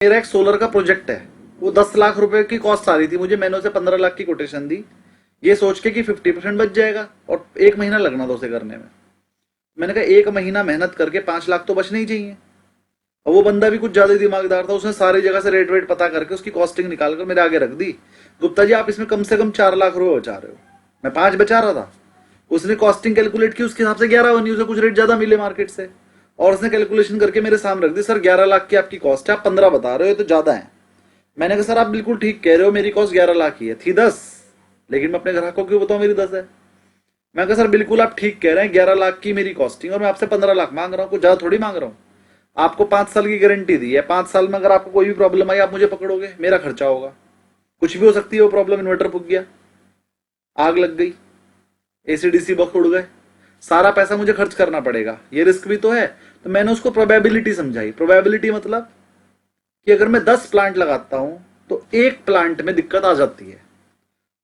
मेरा एक सोलर का प्रोजेक्ट है, वो 10 लाख रुपए की कॉस्ट आ रही थी मुझे, मैंने उसे 15 लाख की कोटेशन दी, ये सोच के कि 50% बच जाएगा और 1 महीना लगना था उसे करने में। मैंने कहा 1 महीना मेहनत करके 5 लाख तो बचने ही चाहिए। और वो बंदा भी कुछ ज्यादा ही दिमागदार था, उसने सारी जगह से रेट वेट पता करके उसकी कॉस्टिंग निकाल कर मेरे आगे रख दी। गुप्ता जी आप इसमें कम से कम 4 लाख रुपए बचा रहे हो, मैं 5 बचा रहा था। उसने कॉस्टिंग कैलकुलेट की, उसके हिसाब से 11 बनी, उसे कुछ रेट ज्यादा मिले मार्केट से, और उसने कैलकुलेशन करके मेरे सामने रख दी, सर 11 लाख की आपकी कॉस्ट है, आप 15 बता रहे हो तो ज्यादा है। मैंने कहा सर आप बिल्कुल ठीक कह रहे हो, मेरी कॉस्ट 11 लाख की है, थी 10, लेकिन मैं अपने ग्राहकों को बताऊं मेरी 10 है। मैं कहा सर बिल्कुल आप ठीक कह रहे हैं, 11 लाख की मेरी कॉस्टिंग और मैं आपसे 15 लाख मांग रहा हूँ, कुछ ज्यादा थोड़ी मांग रहा हूँ। आपको 5 साल की गारंटी दी है, 5 साल में अगर आपको कोई भी प्रॉब्लम आई आप मुझे पकड़ोगे, मेरा खर्चा होगा, कुछ भी हो सकती है वो प्रॉब्लम, इन्वर्टर फूक गया, आग लग गई, एसीडीसी बॉक्स उड़ गए, सारा पैसा मुझे खर्च करना पड़ेगा, ये रिस्क भी तो है। तो मैंने उसको प्रोबेबिलिटी समझाई। प्रोबेबिलिटी मतलब कि अगर मैं 10 प्लांट लगाता हूं तो एक प्लांट में दिक्कत आ जाती है,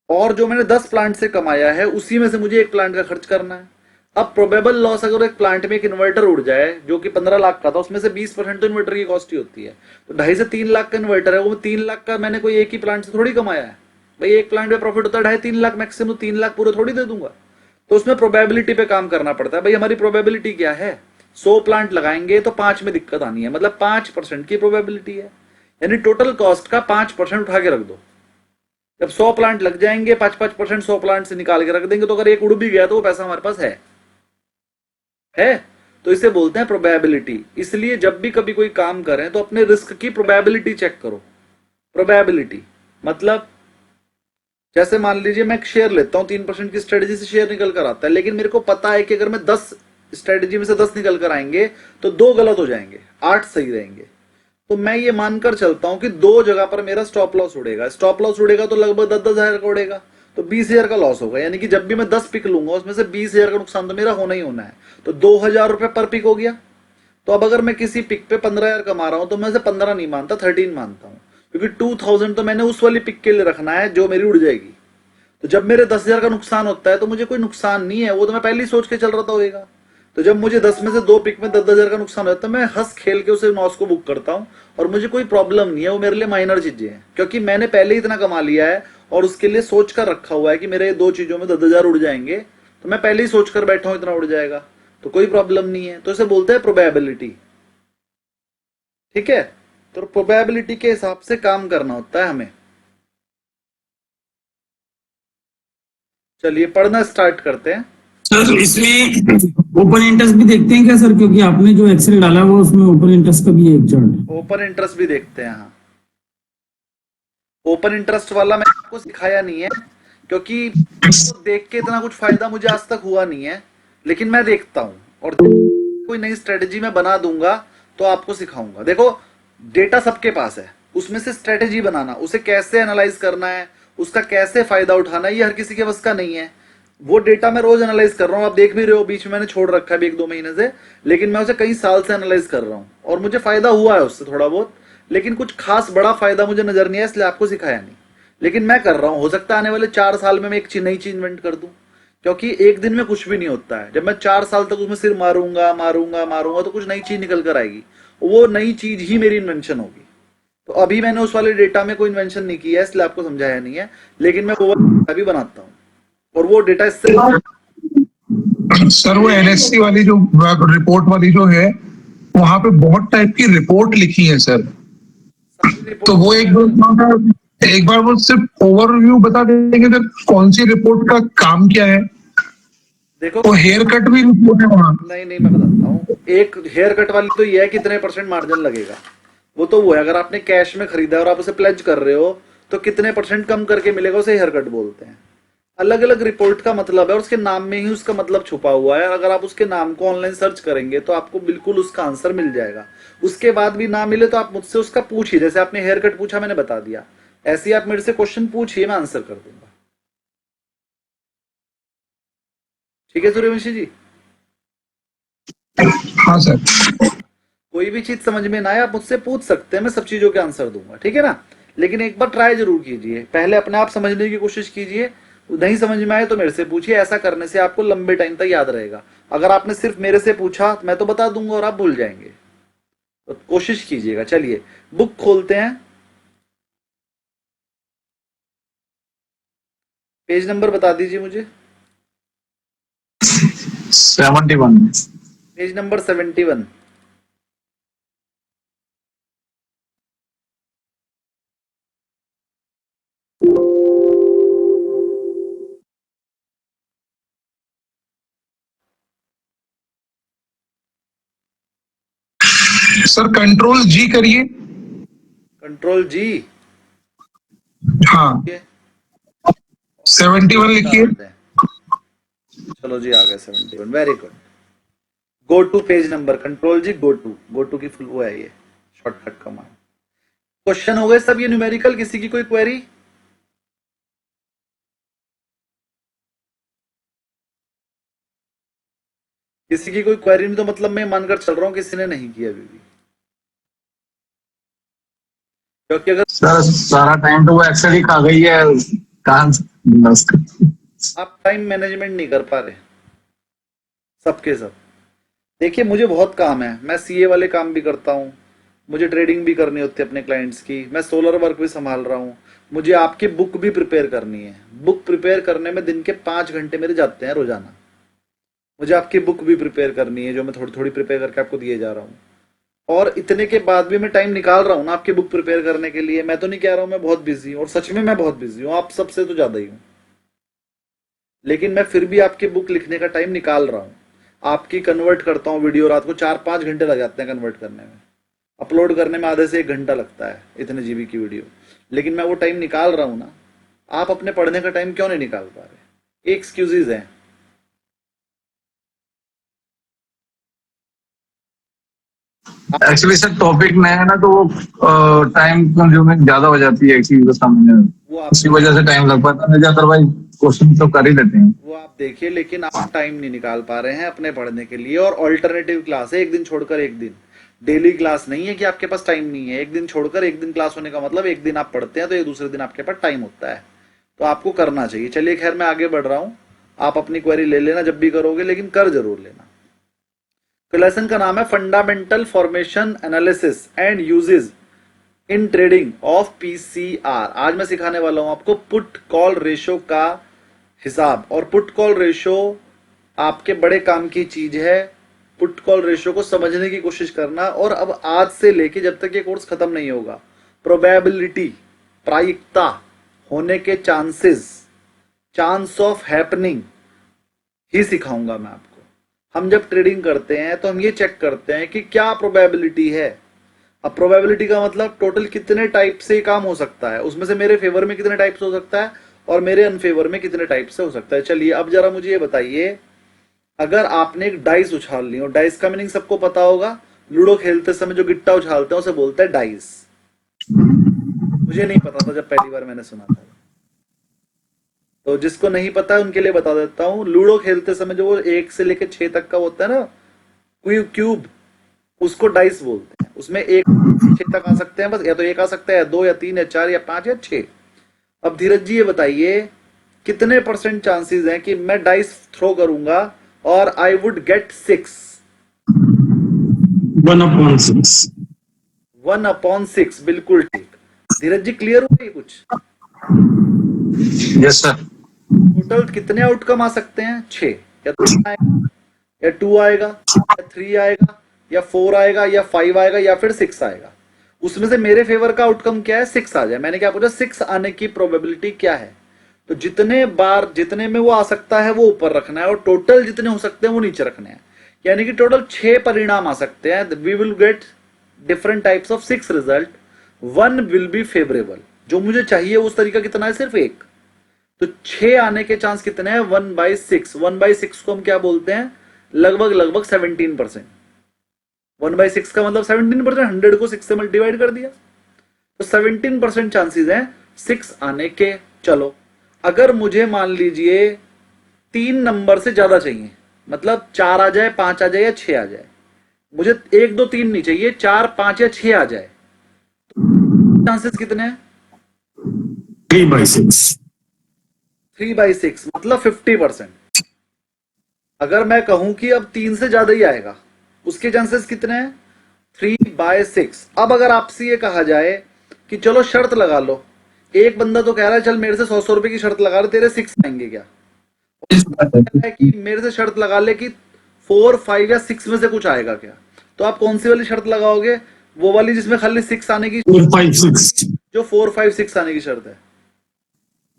और जो मैंने 10 प्लांट से कमाया है उसी में से मुझे एक प्लांट का खर्च करना है। अब प्रोबेबल लॉस, अगर एक प्लांट में एक इन्वर्टर उड़ जाए जो कि 15 लाख का था, उसमें से 20% तो इन्वर्टर की कॉस्ट ही होती है, तो 2.5 से 3 लाख का इन्वर्टर है, वो 3 लाख का मैंने कोई एक ही प्लांट से थोड़ी कमाया है। भाई एक प्लांट में प्रॉफिट होता है 2.5-3 लाख मैक्सिमम, 3 लाख पूरे थोड़ी दे दूंगा। तो उसमें प्रोबेबिलिटी पे काम करना पड़ता है। भाई हमारी प्रोबेबिलिटी क्या है, 100 प्लांट लगाएंगे तो 5 में दिक्कत आनी है, मतलब 5% की प्रोबेबिलिटी है, यानी टोटल कॉस्ट का 5% उठा के रख दो। जब 100 प्लांट लग जाएंगे, 5-5% 100 प्लांट से निकाल के रख देंगे, तो अगर एक उड़ भी गया तो वो पैसा हमारे पास है। तो इसे बोलते हैं प्रोबेबिलिटी। इसलिए जब भी कभी कोई काम करें तो अपने रिस्क की प्रोबेबिलिटी चेक करो। प्रोबेबिलिटी मतलब जैसे मान लीजिए मैं एक शेयर लेता हूं, 3% की स्ट्रेटेजी से शेयर निकल कर आता है, लेकिन मेरे को पता है कि अगर मैं 10 स्ट्रेटेजी में से 10 निकल कर आएंगे तो 2 गलत हो जाएंगे, 8 सही रहेंगे। तो मैं ये मानकर चलता हूं कि 2 जगह पर मेरा स्टॉप लॉस उड़ेगा। स्टॉप लॉस उड़ेगा तो लगभग 10-10 हजार का उड़ेगा, तो 20 हजार का लॉस होगा, यानी कि जब भी मैं 10 पिक लूंगा उसमें से 20 हजार का नुकसान तो मेरा होना ही होना है। तो 2 हजार रुपए पर पिक हो गया। तो अब अगर मैं किसी पिक पे 15 हजार कमा रहा हूं तो मैं उसे 15 नहीं मानता, 13 मानता हूं, क्योंकि 2000 तो मैंने उस वाली पिक के लिए रखना है जो मेरी उड़ जाएगी। तो जब मेरे 10 हजार का नुकसान होता है तो मुझे कोई नुकसान नहीं है, वो तो मैं पहले ही सोच के चल रहा था होएगा। तो जब मुझे 10 में से 2 पिक में 10-10 हजार का नुकसान होता है, मैं हंस खेल के उसे नॉस को बुक करता हूं, और मुझे कोई प्रॉब्लम नहीं है, वो मेरे लिए माइनर चीजें हैं, क्योंकि मैंने पहले ही इतना कमा लिया है और उसके लिए सोच कर रखा हुआ है कि मेरे 2 चीजों में 10,000 उड़ जाएंगे, तो मैं पहले ही सोच कर बैठा हूं इतना उड़ जाएगा, तो कोई प्रॉब्लम नहीं है। तो इसे बोलते हैं प्रोबेबिलिटी। ठीक है, तो प्रोबेबिलिटी के हिसाब से काम करना होता है हमें। चलिए पढ़ना स्टार्ट करते हैं। सर इसमें ओपन इंटरेस्ट भी देखते हैं क्या सर, क्योंकि आपने जो एक्सेल डाला वो उसमें ओपन इंटरेस्ट का भी एक चार्ट है। ओपन इंटरेस्ट भी देखते हैं, हाँ। ओपन इंटरेस्ट वाला मैंने आपको सिखाया नहीं है, क्योंकि इसको देख के इतना कुछ फायदा मुझे आज तक हुआ नहीं है, लेकिन मैं देखता हूं, और कोई नई स्ट्रेटेजी मैं बना दूंगा तो आपको सिखाऊंगा। देखो डेटा सबके पास है, उसमें से स्ट्रेटेजी बनाना, उसे कैसे एनालाइज करना है, उसका कैसे फायदा उठाना है, ये हर किसी के बस का नहीं है। वो डेटा मैं रोज एनालाइज कर रहा हूं, आप देख भी रहे हो, बीच में मैंने छोड़ रखा है 1-2 महीने से, लेकिन मैं उसे कई साल से एनालाइज कर रहा हूं और मुझे फायदा हुआ है उससे थोड़ा बहुत, लेकिन कुछ खास बड़ा फायदा मुझे नजर नहीं आया, इसलिए आपको सिखाया नहीं। लेकिन मैं कर रहा हूं, हो सकता है आने वाले 4 साल में मैं एक नई चीज इन्वेंट कर दूं, क्योंकि एक दिन में कुछ भी नहीं होता है। जब मैं 4 साल तक उसमें सिर मारूंगा मारूंगा मारूंगा तो कुछ नई चीज निकल कर आएगी, वो नई चीज ही मेरी इन्वेंशन होगी। तो अभी मैंने उस वाले डेटा में कोई इन्वेंशन नहीं किया है, इसलिए आपको समझाया नहीं है, लेकिन मैं वो वाला भी बनाता हूँ, और वो डेटा इससे सर वो एनएससी वाली जो रिपोर्ट वाली जो है, वहां पे बहुत टाइप की रिपोर्ट लिखी है सर। सारी तो वो एक बार वो सिर्फ ओवरव्यू बता देंगे सर, कौन सी रिपोर्ट का काम क्या है। देखो वो हेयर कट भी रिपोर्ट है वहां। नहीं नहीं, मैं बताता हूँ। एक हेयर कट वाली तो ये है कितने परसेंट मार्जिन लगेगा, वो तो वो है, अगर आपने कैश में खरीदा और आप उसे प्लेज कर रहे हो तो कितने परसेंट कम करके मिलेगा, उसे हेयर कट बोलते हैं। अलग अलग रिपोर्ट का मतलब है, और उसके नाम में ही उसका मतलब छुपा हुआ है। अगर आप उसके नाम को ऑनलाइन सर्च करेंगे तो आपको बिल्कुल उसका आंसर मिल जाएगा। उसके बाद भी ना मिले तो आप मुझसे उसका पूछिए, जैसे आपने हेयर कट पूछा मैंने बता दिया, ऐसे ही आप मेरे से क्वेश्चन पूछिए, मैं आंसर कर दूंगा। ठीक है सूर्यवंशी जी? हाँ सर। कोई भी चीज समझ में ना आए आप मुझसे पूछ सकते हैं, मैं सब चीजों के आंसर दूंगा, ठीक है ना? लेकिन एक बार ट्राई जरूर कीजिए, पहले अपने आप समझने की कोशिश कीजिए, नहीं समझ में आए तो मेरे से पूछिए। ऐसा करने से आपको लंबे टाइम तक याद रहेगा। अगर आपने सिर्फ मेरे से पूछा मैं तो बता दूंगा और आप भूल जाएंगे। तो कोशिश कीजिएगा। चलिए बुक खोलते हैं, पेज नंबर बता दीजिए मुझे। 71। Page number 71। Sir control G करिए। Control G. हाँ, 71 लिखिए। चलो जी, आ गए 71, very good. Go to page number, control G go to की फुल वो है ये शॉर्टकट कमांड। क्वेश्चन हो गए सब ये न्यूमेरिकल, किसी की कोई क्वेरी? किसी की कोई क्वेरी नहीं तो मतलब मैं मानकर चल रहा हूं किसी ने नहीं किया अभी भी, क्योंकि अगर सर सारा टाइम तो वो एक्सेल ही खा गई है, कहाँ से आप टाइम मैनेजमेंट नहीं कर पा रहे सबके सब। देखिए मुझे बहुत काम है, मैं सीए वाले काम भी करता हूँ, मुझे ट्रेडिंग भी करनी होती है अपने क्लाइंट्स की, मैं सोलर वर्क भी संभाल रहा हूँ, मुझे आपकी बुक भी प्रिपेयर करनी है। बुक प्रिपेयर करने में दिन के 5 घंटे मेरे जाते हैं रोजाना। मुझे आपकी बुक भी प्रिपेयर करनी है जो मैं थोड़ी थोड़ी प्रिपेयर करके आपको दिए जा रहा हूँ, और इतने के बाद भी मैं टाइम निकाल रहा हूँ ना आपकी बुक प्रिपेयर करने के लिए। मैं तो नहीं कह रहा हूँ मैं बहुत बिजी हूँ, और सच में मैं बहुत बिजी हूँ, आप सबसे तो ज्यादा ही हूँ, लेकिन मैं फिर भी आपकी बुक लिखने का टाइम निकाल रहा हूँ। आपकी कन्वर्ट करता हूँ वीडियो, रात को 4-5 घंटे लग जाते हैं कन्वर्ट करने में, अपलोड करने में आधे से 1 घंटा लगता है इतने जीबी की वीडियो, लेकिन मैं वो टाइम निकाल रहा हूँ ना। आप अपने पढ़ने का टाइम क्यों नहीं निकाल पा रहे? ये एक्सक्यूजेज हैं। एक्चुअली सर टॉपिक नया है ना, तो वो टाइम कंज्यूमिंग ज्यादा हो जाती है एक चीज को समझने में, वो आप उसी वजह से टाइम लग पाता है, अदरवाइज क्वेश्चन तो कर ही लेते हैं। वो आप देखिए, लेकिन आप टाइम नहीं निकाल पा रहे हैं अपने पढ़ने के लिए। और ऑल्टरनेटिव क्लास है, एक दिन छोड़कर एक दिन, डेली क्लास नहीं है कि आपके पास टाइम नहीं है। एक दिन छोड़कर एक दिन क्लास होने का मतलब एक दिन आप पढ़ते हैं तो एक दूसरे दिन आपके पास टाइम होता है, तो आपको करना चाहिए। चलिए खैर मैं आगे बढ़ रहा हूं, आप अपनी क्वेरी ले लेना जब भी करोगे, लेकिन कर जरूर लेना। तो लेसन का नाम है fundamental formation analysis and uses in trading of PCR. आज मैं सिखाने वाला हूं आपको पुट कॉल रेशो का हिसाब। और पुट कॉल रेशो आपके बड़े काम की चीज है। पुट कॉल रेशो को समझने की कोशिश करना, और अब आज से लेके जब तक ये कोर्स खत्म नहीं होगा, प्रोबेबिलिटी, प्रायिकता होने के चांसेस, चांस ऑफ हैपनिंग ही सिखाऊंगा मैं आपको। हम जब ट्रेडिंग करते हैं तो हम ये चेक करते हैं कि क्या प्रोबेबिलिटी है। अब प्रोबेबिलिटी का मतलब टोटल कितने टाइप से काम हो सकता है, उसमें से मेरे फेवर में कितने टाइप से हो सकता है और मेरे अनफेवर में कितने टाइप से हो सकता है। चलिए अब जरा मुझे ये बताइए, अगर आपने एक डाइस उछाल ली, और डाइस का मीनिंग सबको पता होगा, लूडो खेलते समय जो गिट्टा उछालते हैं उसे बोलते हैं डाइस। मुझे नहीं पता था जब पहली बार मैंने सुना था, तो जिसको नहीं पता है उनके लिए बता देता हूं। लूडो खेलते समय जो वो 1 से लेकर 6 तक का होता है ना, क्यूब, उसको डाइस बोलते हैं। उसमें 1 से 6 तक आ सकते हैं बस, या तो 1 आ सकता है, या 2 या 3 या 4 या 5 या 6। अब धीरज जी ये बताइए कितने % चांसेस हैं कि मैं डाइस थ्रो करूंगा और आई वुड गेट 6? 1/6। 1/6, बिल्कुल ठीक। धीरज जी क्लियर हो गई कुछ? Yes sir. टोटल कितने आउटकम आ सकते हैं? 6, या 3 आएगा, या 2 आएगा, या 3 आएगा, या 4 आएगा, या 5 आएगा, या फिर 6 आएगा। उसमें से मेरे फेवर का आउटकम क्या है? 6 आ जाए। मैंने क्या पूछा? 6 आने की प्रोबेबिलिटी क्या है? तो जितने बार जितने में वो आ सकता है वो ऊपर रखना है, और टोटल जितने हो सकते हैं वो नीचे रखने हैं। यानी कि टोटल 6 परिणाम आ सकते हैं। We will get different types of 6 result, 1 will be favourable. जो मुझे चाहिए उस तरीका कितना है? सिर्फ 1। तो 6 आने के चांस कितने हैं? 1/6। 1/6 को हम क्या बोलते हैं? लगभग लगभग 17%। 1/6 का मतलब 17%। 100 को 6 से मल्टीप्लाइड कर दिया, तो 17% चांसेस हैं 6 आने के। चलो अगर मुझे मान लीजिए 3 नंबर से ज्यादा चाहिए, मतलब 4 आ जाए, 5 आ जाए, या 6 आ जाए, मुझे 1 2 3 नहीं चाहिए, 4 5 या 6 आ जाए, चांसेस कितने हैं? 3/6। 3/6 मतलब 50%। अगर मैं कहूं कि अब 3 से ज्यादा ही आएगा, उसके चांसेस कितने हैं? 3/6। अब अगर आपसे ये कहा जाए कि चलो शर्त लगा लो, एक बंदा तो कह रहा है चल मेरे से 100 रुपए की शर्त लगा ले, तेरे 6 आएंगे क्या? कह रहा है कि मेरे से शर्त लगा ले कि 4, 5 या 6 में से कुछ आएगा क्या? तो आप कौन सी वाली शर्त लगाओगे? वो वाली जिसमें खाली 6 आने की, 456 जो 4, 5, 6 आने की शर्त है।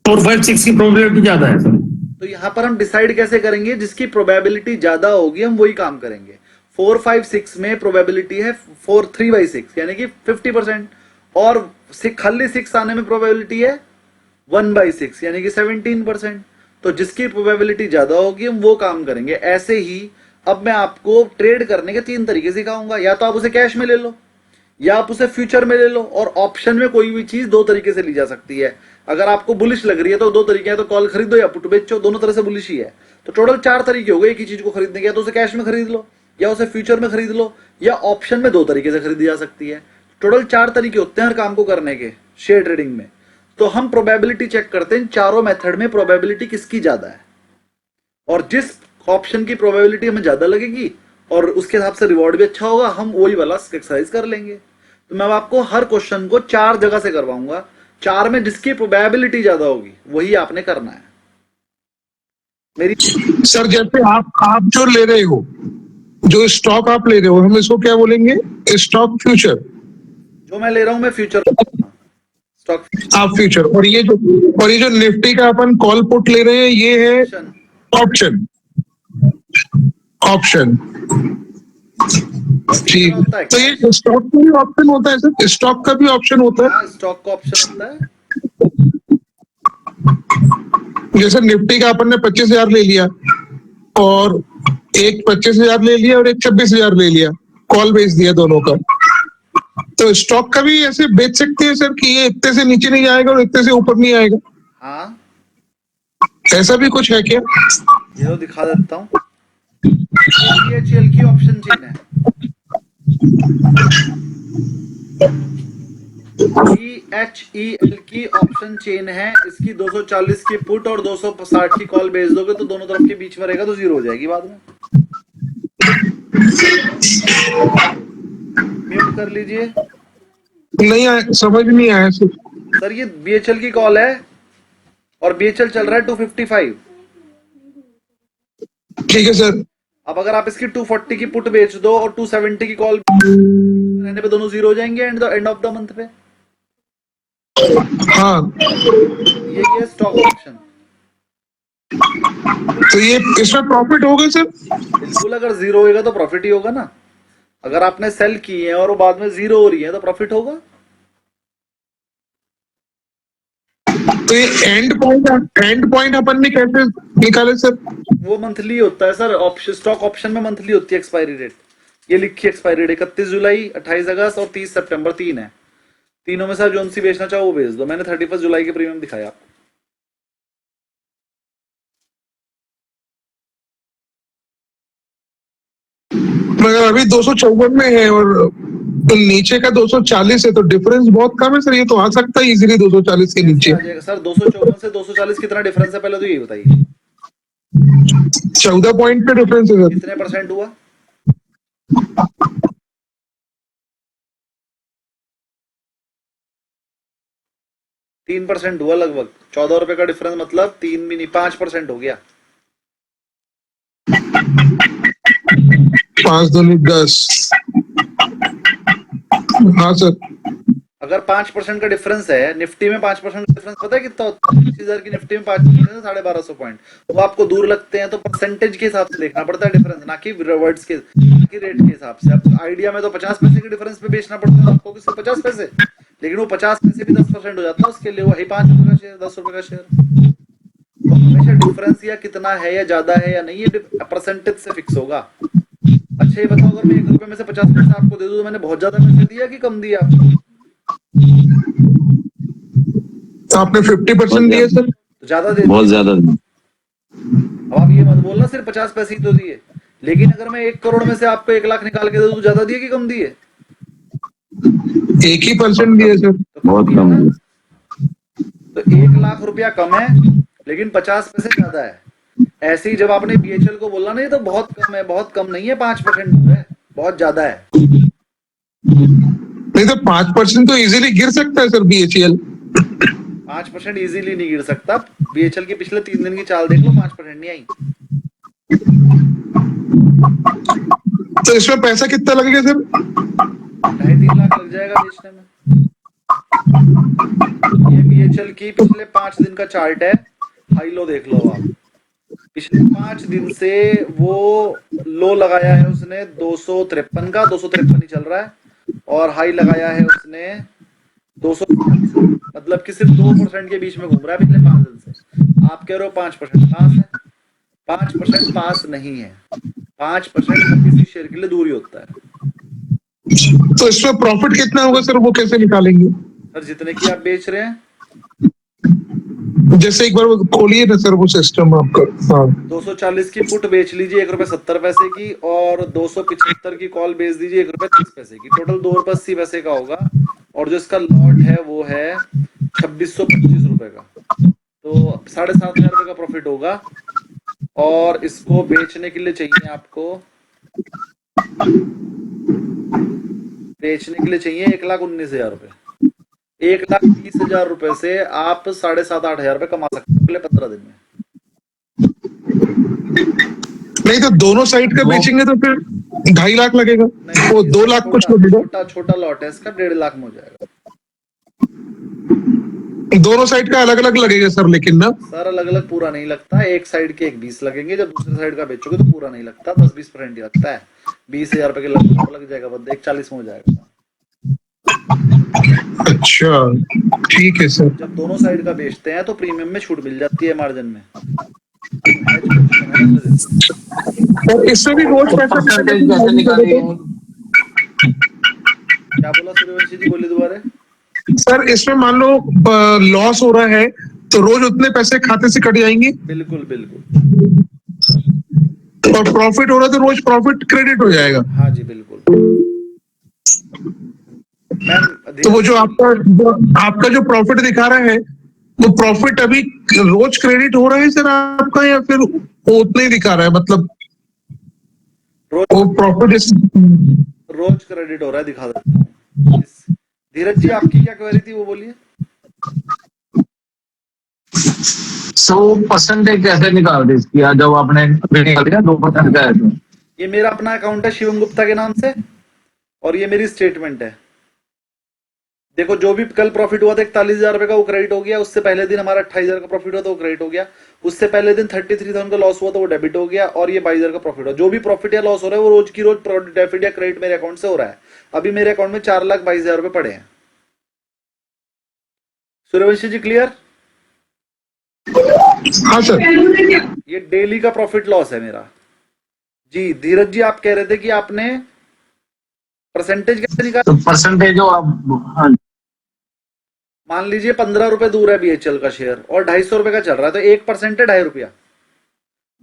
456 की प्रोबेबिलिटी ज्यादा है सर। तो यहां पर हम डिसाइड कैसे करेंगे? जिसकी प्रोबेबिलिटी ज्यादा होगी हम वही काम करेंगे। 4, 5, 6 में प्रोबेबिलिटी है 3/6 यानी कि 50%, और खाली 6 आने में प्रोबेबिलिटी है 1/6 यानी कि 17%। तो जिसकी प्रोबेबिलिटी ज्यादा होगी हम वो काम करेंगे। ऐसे ही अब मैं आपको ट्रेड करने के 3 तरीके सिखाऊंगा। या तो आप उसे कैश में ले लो, या आप उसे फ्यूचर में ले लो, और ऑप्शन में कोई भी चीज 2 तरीके से ली जा सकती है। अगर आपको बुलिश लग रही है तो 2 तरीके हैं, तो कॉल खरीदो या पुट बेचो, दोनों तरह से बुलिश ही है। तो टोटल 4 तरीके हो गए एक ही चीज को खरीदने के। या तो उसे कैश में खरीद लो, या उसे फ्यूचर में खरीद लो, या ऑप्शन में 2 तरीके से खरीदी जा सकती है। टोटल 4 तरीके होते हैं हर काम को करने के शेयर ट्रेडिंग में। तो हम प्रोबेबिलिटी चेक करते हैं चारों मेथड में प्रोबेबिलिटी किसकी ज्यादा है, और जिस ऑप्शन की प्रोबेबिलिटी हमें ज्यादा लगेगी और उसके हिसाब से रिवॉर्ड भी अच्छा होगा, हम वही वाला एक्सरसाइज कर लेंगे। तो मैं आपको हर क्वेश्चन को 4 जगह से करवाऊंगा। 4 में जिसकी प्रोबेबिलिटी ज्यादा होगी वही आपने करना है। मेरी सर जैसे आप जो ले रहे हो, जो स्टॉक आप ले रहे हो, हम इसको क्या बोलेंगे? Stock future. जो मैं ले रहा हूं मैं फ्यूचर स्टॉक आप फ्यूचर, और ये जो निफ्टी का अपन कॉल पुट ले रहे हैं ये है ऑप्शन। ऑप्शन ठीक। होता है तो ये स्टॉक का भी ऑप्शन होता है सर? स्टॉक का भी ऑप्शन होता है? स्टॉक का ऑप्शन होता है। जैसे निफ्टी का अपन ने 25,000 ले लिया, और एक 25,000 ले लिया और एक 26,000 ले लिया, कॉल बेच दिया दोनों का। तो स्टॉक का भी ऐसे बेच सकते हैं सर कि ये इतने से नीचे नहीं आएगा और इतने से ऊपर नहीं आएगा? हाँ, ऐसा भी कुछ है क्या? ये तो दिखा देता हूँ। BHEL की ऑप्शन चेन है। BHEL की ऑप्शन चेन है। इसकी 240 की पुट और 260 की कॉल बेच दोगे तो दोनों तरफ के बीच में रहेगा, तो 0 हो जाएगी बाद में। म्यूट कर लीजिए। नहीं आया, समझ नहीं आया सर। सर ये BHEL की कॉल है और BHEL चल रहा है 255। ठीक है सर। अब अगर आप इसकी 240 की पुट बेच दो और 270 की कॉल रहने पे, दोनों 0 हो जाएंगे एंड ऑफ द मंथ पे। हाँ, ये स्टॉक ऑप्शन। तो ये इसमें प्रॉफिट होगा सर? बिल्कुल, अगर 0 होगा तो प्रॉफिट ही होगा ना। अगर आपने सेल की है और वो बाद में 0 हो रही है तो प्रॉफिट होगा। तो ये एंड पॉइंट अपन ने कैसे निकाले सर? वो मंथली होता है सर। ऑप्शन स्टॉक ऑप्शन में मंथली होती है एक्सपायरी डेट। ये लिखी एक्सपायरी डेट 31 जुलाई, 28 अगस्त और 30 सितंबर 3 है। तीनों में से आप जोन सी बेचना चाहो वो बेच दो। मैंने 31 जुलाई के प्रीमियम दिखाया आपको। मगर अभी 254 में है और तो नीचे का 240 है, तो डिफरेंस बहुत कम है सर। ये तो आ सकता है इजीली 240 के नीचे। सर 254 से 240 कितना डिफरेंस है पहले तो यही बताइए। 14 पॉइंट का डिफरेंस है सर। कितने परसेंट हुआ? 3% हुआ लगभग। 14 रुपए का डिफरेंस मतलब 3 भी नहीं, 5% हो गया। 5 दूनी 10। हाँ सर। अगर 5% का डिफरेंस है निफ्टी में, 5% का डिफरेंस पता है कितना होता है? 25,000 की निफ्टी में 5% 1250 पॉइंट। वो आपको दूर लगते हैं तो परसेंटेज के हिसाब से देखना पड़ता है डिफरेंस, ना कि रिवर्ट्स के, ना कि रेट के हिसाब से। अब आइडिया में तो 50 पैसे के डिफरेंस पे बेचना पड़ता है आपको, किसी 50 पैसे, लेकिन वो 50 पैसे भी 10% हो जाता है उसके लिए। वही 5 रुपए का शेयर, 10 रुपए का शेयर। तो हमेशा डिफरेंस या कितना है या ज्यादा है या नहीं, ये परसेंटेज से फिक्स होगा। अच्छा ये बताओ, अगर मैं 1 रुपए में से 50 पैसे आपको दे दूं तो मैंने बहुत ज्यादा पैसे दिया कि कम दिया आपको? तो आपने 50% दिए सर? तो ज्यादा दे बहुत ज्यादा। अब आप ये मत बोलना सिर्फ 50 पैसे ही तो दिए। लेकिन अगर मैं 1 करोड़ में से आपको 1 लाख निकाल के दे दूं तो ज्यादा दिए कि कम दिए? 1 ही % दिए सर। तो बहुत कम है। तो 1 लाख रुपया कम है लेकिन 50 पैसे ज्यादा है। ऐसे ही जब आपने BHEL को बोला नहीं तो बहुत कम है, बहुत कम नहीं है, 5% है, बहुत ज्यादा है। नहीं तो 5% तो इजीली गिर सकता है सर BHEL। 5% इजीली नहीं गिर सकता। बीएचएल की पिछले 3 दिन की चाल देख लो, 5% नहीं आई। तो इसमें पैसा कितना लगेगा सर? 2.5-3 लाख लग जाएगा बेचने में। ये बीएचएल की पिछले 5 दिन का चार्ट है, हाई लो देख लो आप। पिछले 5 दिन से वो लो लगाया है उसने 253 का, 253 ही चल रहा है, और हाई लगाया है उसने 200, मतलब कि सिर्फ 2% के बीच में घूम रहा है पिछले 5 दिन से। आप कह रहे हो 5% पास है, 5% पास नहीं है। 5% हर किसी शेयर के लिए दूर ही होता है। तो इसमें प्रॉफिट कितना होगा सर, वो कैसे निकालेंगे? सर जितने की आप बेच रहे हैं, जैसे एक बार वो खोलिए ना सर वो सिस्टम आपका। हाँ 240 की पुट बेच लीजिए ₹1.70 की, और 275 की कॉल बेच दीजिए ₹1.30 की, टोटल ₹2.80 का होगा। और जो इसका लॉट है वो है ₹2625 का, तो ₹7,500 का प्रॉफिट होगा। और इसको बेचने के लिए चाहिए आपको, बेचने के लिए चाहिए ₹1,19,000। ₹1,20,000 से आप 7,500-8,000 कमा सकते हो अगले 15 दिन में। नहीं तो दोनों साइड का बेचेंगे तो फिर 2.5 लाख लगेगा, नहीं, वो 2 लाख कुछ लगेगा। छोटा छोटा लॉट है इसका, 1.5 लाख में हो जाएगा। दोनों साइड का अलग अलग लगेगा सर, लेकिन ना सर अलग अलग पूरा नहीं लगता, एक साइड के 20 लगेंगे, जब दूसरे साइड का बेचोगे तो पूरा नहीं लगता, 10-20% ही लगता है। ₹20,000 के लग जाएगा, बस 1,40 में हो जाएगा। अच्छा ठीक है सर। जब दोनों साइड का बेचते हैं तो प्रीमियम में छूट मिल जाती है मार्जिन में। hedge position है ना सर। और इससे भी रोज पैसा परसेंटेज कैसे निकालेंगे? क्या बोला सूर्यवंशी जी, बोलिए दोबारा। सर इसमें मान लो लॉस हो रहा है तो रोज उतने पैसे खाते से कट जाएंगे, बिल्कुल बिल्कुल। और प्रॉफिट हो रहा है तो रोज प्रॉफिट क्रेडिट हो जाएगा। हाँ जी बिल्कुल। मैम तो वो जो आपका जो प्रॉफिट दिखा रहा है, वो प्रॉफिट अभी रोज क्रेडिट हो रहा है सर आपका, या फिर वो उतना ही दिखा रहा है, मतलब रोज वो प्रॉफिट रोज क्रेडिट हो रहा है, दिखा देता हूँ। धीरज जी आपकी क्या क्वेरी थी वो बोलिए। सो परसेंटेज कैसे निकाल दे इसकी, जब आपने निकाल दिया 2% का है तो? ये मेरा अपना अकाउंट है शिवम गुप्ता के नाम से, और ये मेरी स्टेटमेंट है। देखो जो भी कल प्रॉफिट हुआ था ₹41,000 का, वो क्रेडिट हो गया। उससे पहले दिन हमारा 28,000 का प्रॉफिट हुआ था, वो क्रेडिट हो गया। उससे पहले दिन 33,000 का लॉस हुआ था, वो डेबिट हो गया। और ये 22,000 का प्रॉफिट हुआ। जो भी प्रॉफिट या लॉस हो रहा है वो रोज की रोज डेबिट या क्रेडिट मेरे अकाउंट से हो रहा है। अभी मेरे अकाउंट में ₹4,22,000 पड़े हैं। सूर्यवंशी जी क्लियर? हाँ सर। ये डेली का प्रॉफिट लॉस है मेरा जी। धीरज जी आप कह रहे थे कि आपने परसेंटेज कैसे निकाला? तो परसेंटेज जो आप, हाँ, मान लीजिए ₹15 दूर है बीएचएल का शेयर, और ₹250 का चल रहा है, तो 1% है ₹2.5।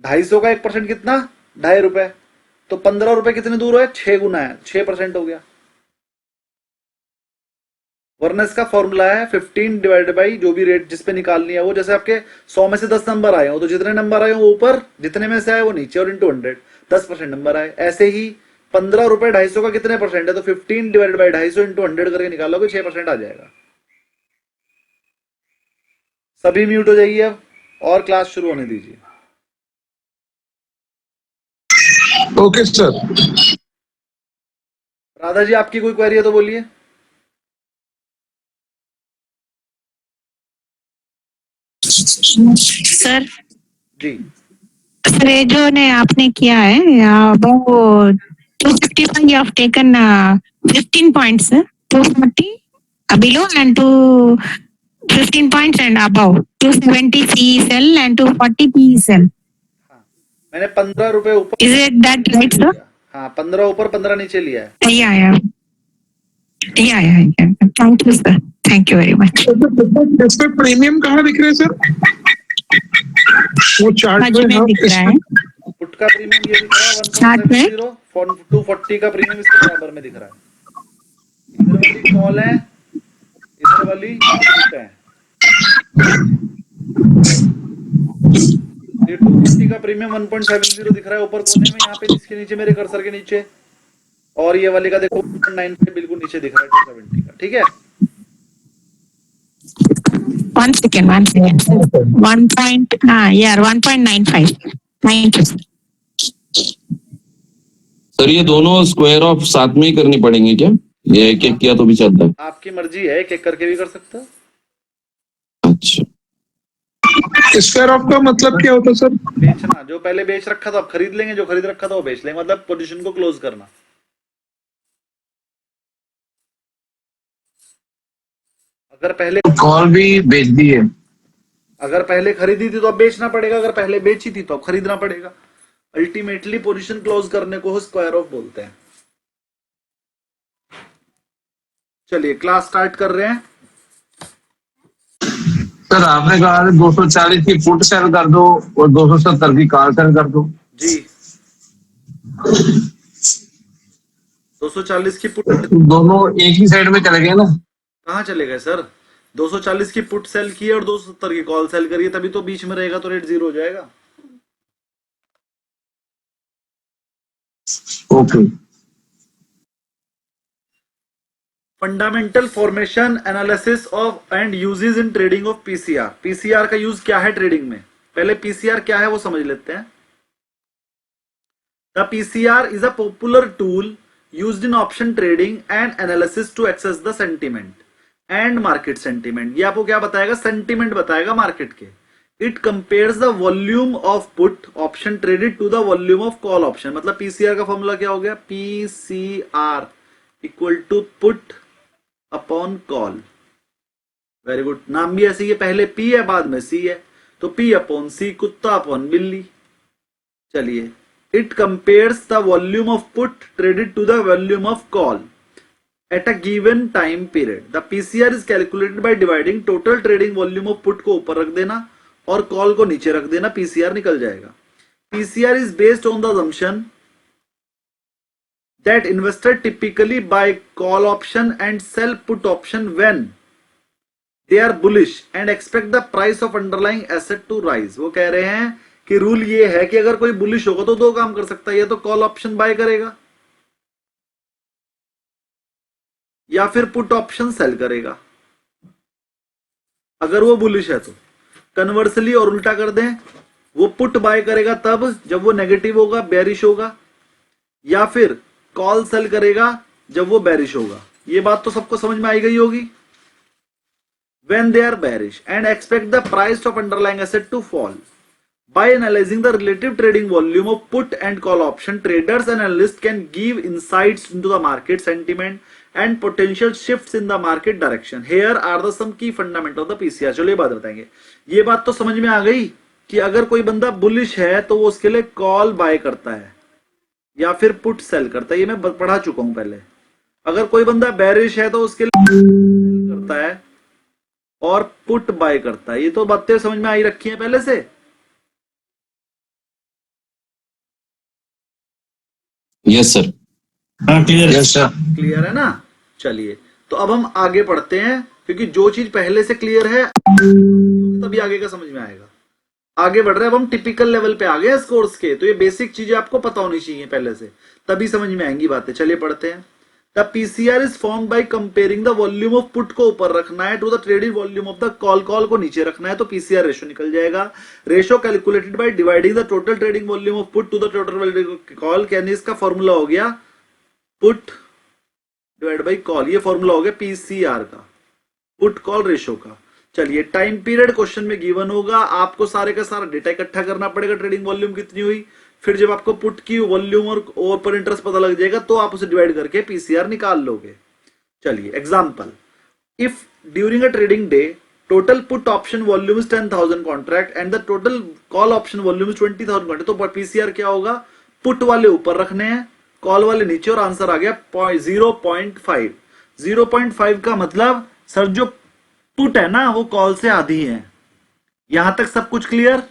250 का 1% कितना? ₹2.5। तो ₹15 कितने दूर है? 6 गुना है, 6% हो गया। वरना इसका फॉर्मूला है 15 डिवाइडेड बाई जो भी रेट जिस पे निकालनी है वो। जैसे आपके 100 में से 10 नंबर आए हो, तो जितने नंबर आए हो वो ऊपर, जितने में से आए वो नीचे, और इंटू 100 10% नंबर आए। ऐसे ही ₹15 250 का कितने परसेंट है, तो 15 डिवाइडेड बाई 250 इंटू 100 करके निकालोगे, 6% आ जाएगा। सभी म्यूट हो जाइए अब, और क्लास शुरू होने दीजिए। Okay sir. राधा जी आपकी कोई क्वेरी है तो बोलिए। सर जी सर ये जो ने आपने किया है वो 255 you have taken 15 points 240 below and 15 points and above 270 CE cell and 240 PE cell. मैंने ₹15 ऊपर, Is it that right sir? हाँ 15 ऊपर 15 नीचे लिया है। Yeah. Thank you sir. Thank you very much. इसमें प्रीमियम कहाँ दिख रहे हैं सर? वो चार्ट बाजू में में दिख रहा है। पुट का प्रीमियम ये दिख रहा है चार्ट में? 1.70, 240 का प्रीमियम इसके बराबर में दिख रहा है। इधर वाली कॉल है, इधर वाली पुट है। ये 240 का प्रीमियम 1.70 दिख रहा है ऊपर कोने में, यहाँ पे इसके नीचे मेरे कर्सर के नीचे। और ये वाले का देखो 1.9 से बिल्कुल नीचे दिख रहा है 270 का, ठीक है। 1 second, 1 second. 1.95. Thank you. Sir ये दोनों स्क्वायर ऑफ साथ में ही करनी पड़ेंगे क्या? ये एक एक किया तो भी चलता है? आपकी मर्जी है, एक एक करके भी कर सकते हो। अच्छा, स्क्वायर ऑफ का मतलब क्या होता है सर? बेचना, जो पहले बेच रखा था आप खरीद लेंगे, जो खरीद रखा था वो बेच लेंगे, मतलब पोजीशन को क्लोज करना। अगर पहले कॉल भी बेच दी है। अगर पहले खरीदी थी तो अब बेचना पड़ेगा, अगर पहले बेची थी तो अब खरीदना पड़ेगा। अल्टीमेटली पोजीशन क्लोज करने को स्क्वायर ऑफ बोलते हैं। चलिए क्लास स्टार्ट कर रहे हैं। सर आपने कहा था 240 की पुट सेल कर दो और 270 की कॉल सेल कर दो। जी 240 की पुट दोनों एक ही साइड में चले गए ना। कहाँ चले गए सर? 240 की पुट सेल की है और 270 की कॉल सेल करिए, तभी तो बीच में रहेगा, तो रेट जीरो हो जाएगा। Okay. Fundamental formation analysis of and uses in trading of PCR. PCR का यूज क्या है ट्रेडिंग में? पहले पीसीआर क्या है वो समझ लेते हैं। The PCR is a popular tool used in option trading and analysis to access the sentiment and market sentiment. ये आपको क्या बताएगा? सेंटिमेंट बताएगा मार्केट के। It compares the volume of put option traded to the volume of call option. मतलब PCR का formula क्या हो गया? PCR equal to put upon call. Very good, नाम भी ऐसे ही है, पहले पी है बाद में सी है, तो पी अपॉन सी, कुत्ता अपॉन बिल्ली। चलिए, it compares the volume of put traded to the volume of call at a given time period. The PCR is calculated by dividing total trading volume of put को ऊपर रख देना और call को नीचे रख देना, पीसीआर निकल जाएगा। PCR is based on the assumption that investor typically buy call option and sell put option when they are bullish and expect the price of underlying asset to rise। वो कह रहे हैं कि रूल ये है कि अगर कोई बुलिश होगा तो दो काम कर सकता है, या तो कॉल ऑप्शन बाय करेगा या फिर पुट ऑप्शन सेल करेगा। अगर वो बुलिश है तो कन्वर्सली और उल्टा कर दें, वो पुट बाय करेगा तब जब वो नेगेटिव होगा, बेरिश होगा, या फिर कॉल सेल करेगा जब वो बेरिश होगा। ये बात तो सबको समझ में आई गई होगी। When they are bearish and expect the price of underlying asset to fall. By analyzing the relative trading volume of put and call option, traders and analysts can give insights into the market sentiment and potential shifts in the market direction. Here are the some key fundamentals of the PCR। चलो ये बात बताएंगे। ये बात तो समझ में आ गई कि अगर कोई बंदा बुलिश है तो वो उसके लिए कॉल बाय करता है या फिर पुट सेल करता है, ये मैं पढ़ा चुका हूं पहले। अगर कोई बंदा बेरिश है तो उसके लिए सेल करता है और पुट बाय करता है। ये तो बातें समझ में आई रखी हैं पहले से। Yes sir. Clear. Yes sir. Clear है ना? चलिए, तो अब हम आगे पढ़ते हैं, क्योंकि जो चीज पहले से क्लियर है तभी आगे का समझ में आएगा। आगे बढ़ रहे हैं, अब हम टिपिकल लेवल पे आ गए इस कोर्स के, तो ये बेसिक चीजें आपको पता होनी चाहिए पहले से, तभी समझ में आएंगी बातें। चलिए पढ़ते हैं। The PCR is form by comparing the volume of put को ऊपर रखना है to the traded volume of the call, call को नीचे रखना है, तो पीसीआर रेशो निकल जाएगा। Ratio calculated by dividing the total trading volume of put to the total volume of call. यानी इसका फॉर्मूला हो गया पुट डिवाइड बाय कॉल। ये फॉर्मूला हो गया पीसीआर का, पुट कॉल रेशो का। चलिए, टाइम पीरियड क्वेश्चन में गिवन होगा, आपको सारे का सारा डेटा इकट्ठा करना पड़ेगा, ट्रेडिंग वॉल्यूम कितनी हुई, फिर जब आपको पुट की वॉल्यूम और ओपन इंटरेस्ट पता लग जाएगा तो आप उसे डिवाइड करके पीसीआर निकाल लोगे। चलिए example, if during a trading day total put option volume is 10,000 contract and the total call option volume is 20,000 contract, तो पीसीआर क्या होगा? पुट वाले ऊपर रखने हैं, कॉल वाले नीचे, और आंसर आ गया 0.5। 0.5 का मतलब सर जो पुट है ना वो कॉल से आधी है। यहां तक सब कुछ क्लियर?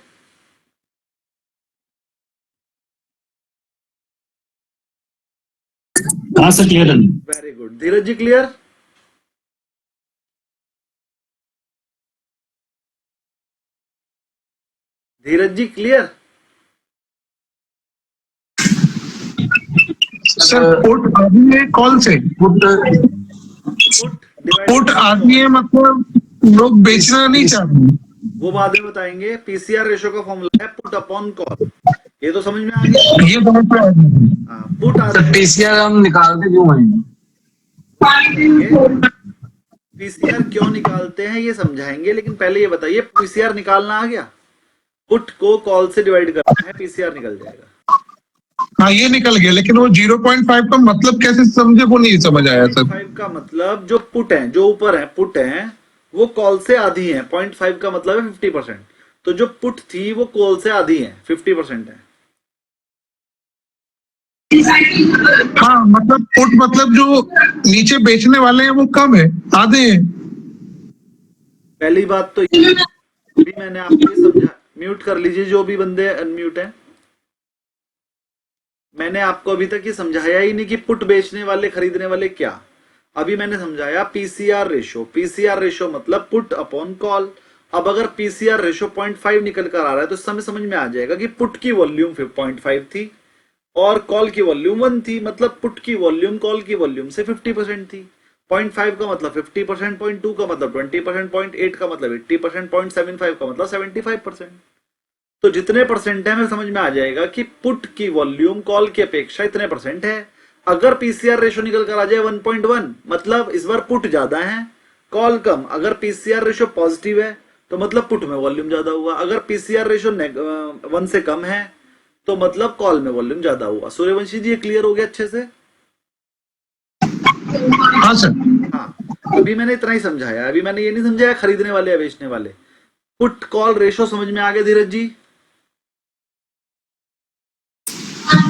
हाँ सर क्लियर है। Very good. Dheeraj ji clear? Dheeraj ji clear? Sir put आदमी है कॉल से पुट पुट आदमी है मतलब लोग बेचना नहीं चाहते। वो बाद में बताएंगे। पीसीआर रेशो का फॉर्मूला है पुट अपॉन कॉल। ये तो समझ में आ गया। ये बहुत आदमी है। हाँ, पुट सर आदमी पीसीआर हम निकालते क्यों हैं? पीसीआर क्यों निकालते हैं ये समझाएंगे, लेकिन पहले ये बताइए पीसीआर निकालना आ गया। पुट को कॉल से डिवाइड करना है, पीसीआर निकल जाएगा। हाँ ये निकल गया, लेकिन वो 0.5 का मतलब कैसे समझे वो नहीं समझ आया सर। 0.5 का मतलब जो पुट है, जो ऊपर है पुट है, वो कॉल से आधी है। 0.5 का मतलब है 50%। तो जो पुट थी वो कॉल से आधी है, 50% है। हाँ मतलब पुट मतलब जो नीचे बेचने वाले हैं वो कम है, आधे हैं। पहली बात तो ये, अभी मैंने आपको ये समझा। म्यूट कर लीजिए जो भी बंदे अनम्यूट है। मैंने आपको अभी तक ये समझाया ही नहीं कि पुट बेचने वाले खरीदने वाले क्या। अभी मैंने समझाया पीसीआर रेशो। पीसीआर रेशो मतलब पुट अपॉन कॉल। अब अगर पीसीआर रेशो 0.5 निकल कर आ रहा है तो इस समय समझ में आ जाएगा कि पुट की वॉल्यूम 0.5 थी और कॉल की वॉल्यूम 1 थी। मतलब पुट की वॉल्यूम कॉल की वॉल्यूम से 50% थी। 0.5 का मतलब 50%, 0.2 का मतलब 20%, 0.8 का मतलब 80%, 0.75 का मतलब 75%। तो जितने परसेंट है, हमें समझ में आ जाएगा कि पुट की वॉल्यूम कॉल की अपेक्षा इतने परसेंट है। अगर पीसीआर रेशो निकल कर आ जाए 1.1, मतलब इस बार पुट ज्यादा है कॉल कम। अगर पीसीआर रेशो पॉजिटिव है तो मतलब पुट में वॉल्यूम ज्यादा हुआ। अगर पीसीआर रेशो 1 से कम है तो मतलब कॉल में वॉल्यूम ज्यादा हुआ। सूर्यवंशी जी ये क्लियर हो गया अच्छे से? हाँ सर। हाँ, अभी मैंने इतना ही समझाया। अभी मैंने ये नहीं समझाया खरीदने वाले या बेचने वाले। पुट कॉल रेशो समझ में आ गया धीरज जी?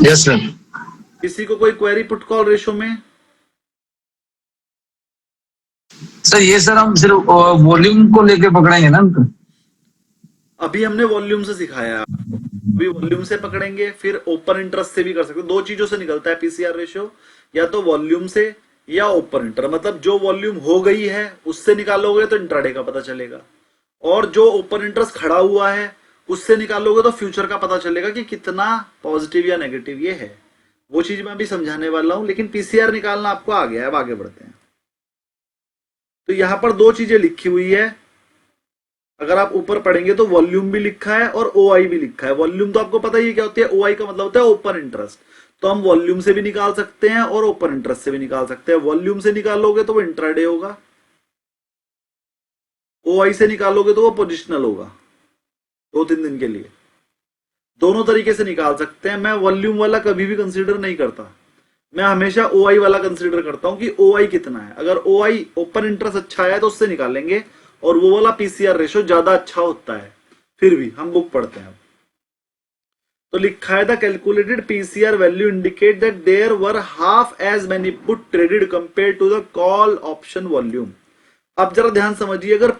Yes sir. किसी को कोई क्वेरी पुट कॉल रेशो में? सर ये सर हम सिर्फ वॉल्यूम को लेके पकड़ेंगे ना उनको? अभी हमने वॉल्यूम से सिखाया, अभी वॉल्यूम से पकड़ेंगे, फिर ओपन इंटरेस्ट से भी कर सकते हो। दो चीजों से निकलता है पीसीआर रेशियो, या तो वॉल्यूम से या ओपन इंटर। मतलब जो वॉल्यूम हो गई है उससे निकालोगे तो इंट्राडे का पता चलेगा, और जो ओपन इंटरेस्ट खड़ा हुआ है उससे निकालोगे तो फ्यूचर का पता चलेगा कि कितना पॉजिटिव या नेगेटिव ये है। वो चीज मैं अभी समझाने वाला हूं, लेकिन पीसीआर निकालना आपको आ गया है। अब आगे बढ़ते हैं। तो यहां पर दो चीजें लिखी हुई है। अगर आप ऊपर पढ़ेंगे तो वॉल्यूम भी लिखा है और ओआई भी लिखा है। वॉल्यूम तो आपको पता ही है क्या होती है, ओआई का मतलब होता है ओपन इंटरेस्ट। तो हम वॉल्यूम से भी निकाल सकते हैं और ओपन इंटरेस्ट से भी निकाल सकते हैं। वॉल्यूम से निकालोगे तो वो इंट्राडे होगा, ओआई से निकालोगे तो वो पोजिशनल होगा 2-3 दिन के लिए। दोनों तरीके से निकाल सकते हैं। मैं वॉल्यूम वाला कभी भी कंसीडर नहीं करता, मैं हमेशा ओआई वाला कंसीडर करता हूं कि ओआई कितना है। अगर ओआई ओपन इंटरेस्ट अच्छा है तो उससे निकालेंगे, और वो वाला पीसीआर रेशो ज्यादा अच्छा होता है। फिर भी हम बुक पढ़ते हैं। तो लिखा है the calculated PCR value indicate that there were half as many put traded compare to the call option volume. अब जरा ध्यान समझिए, अगर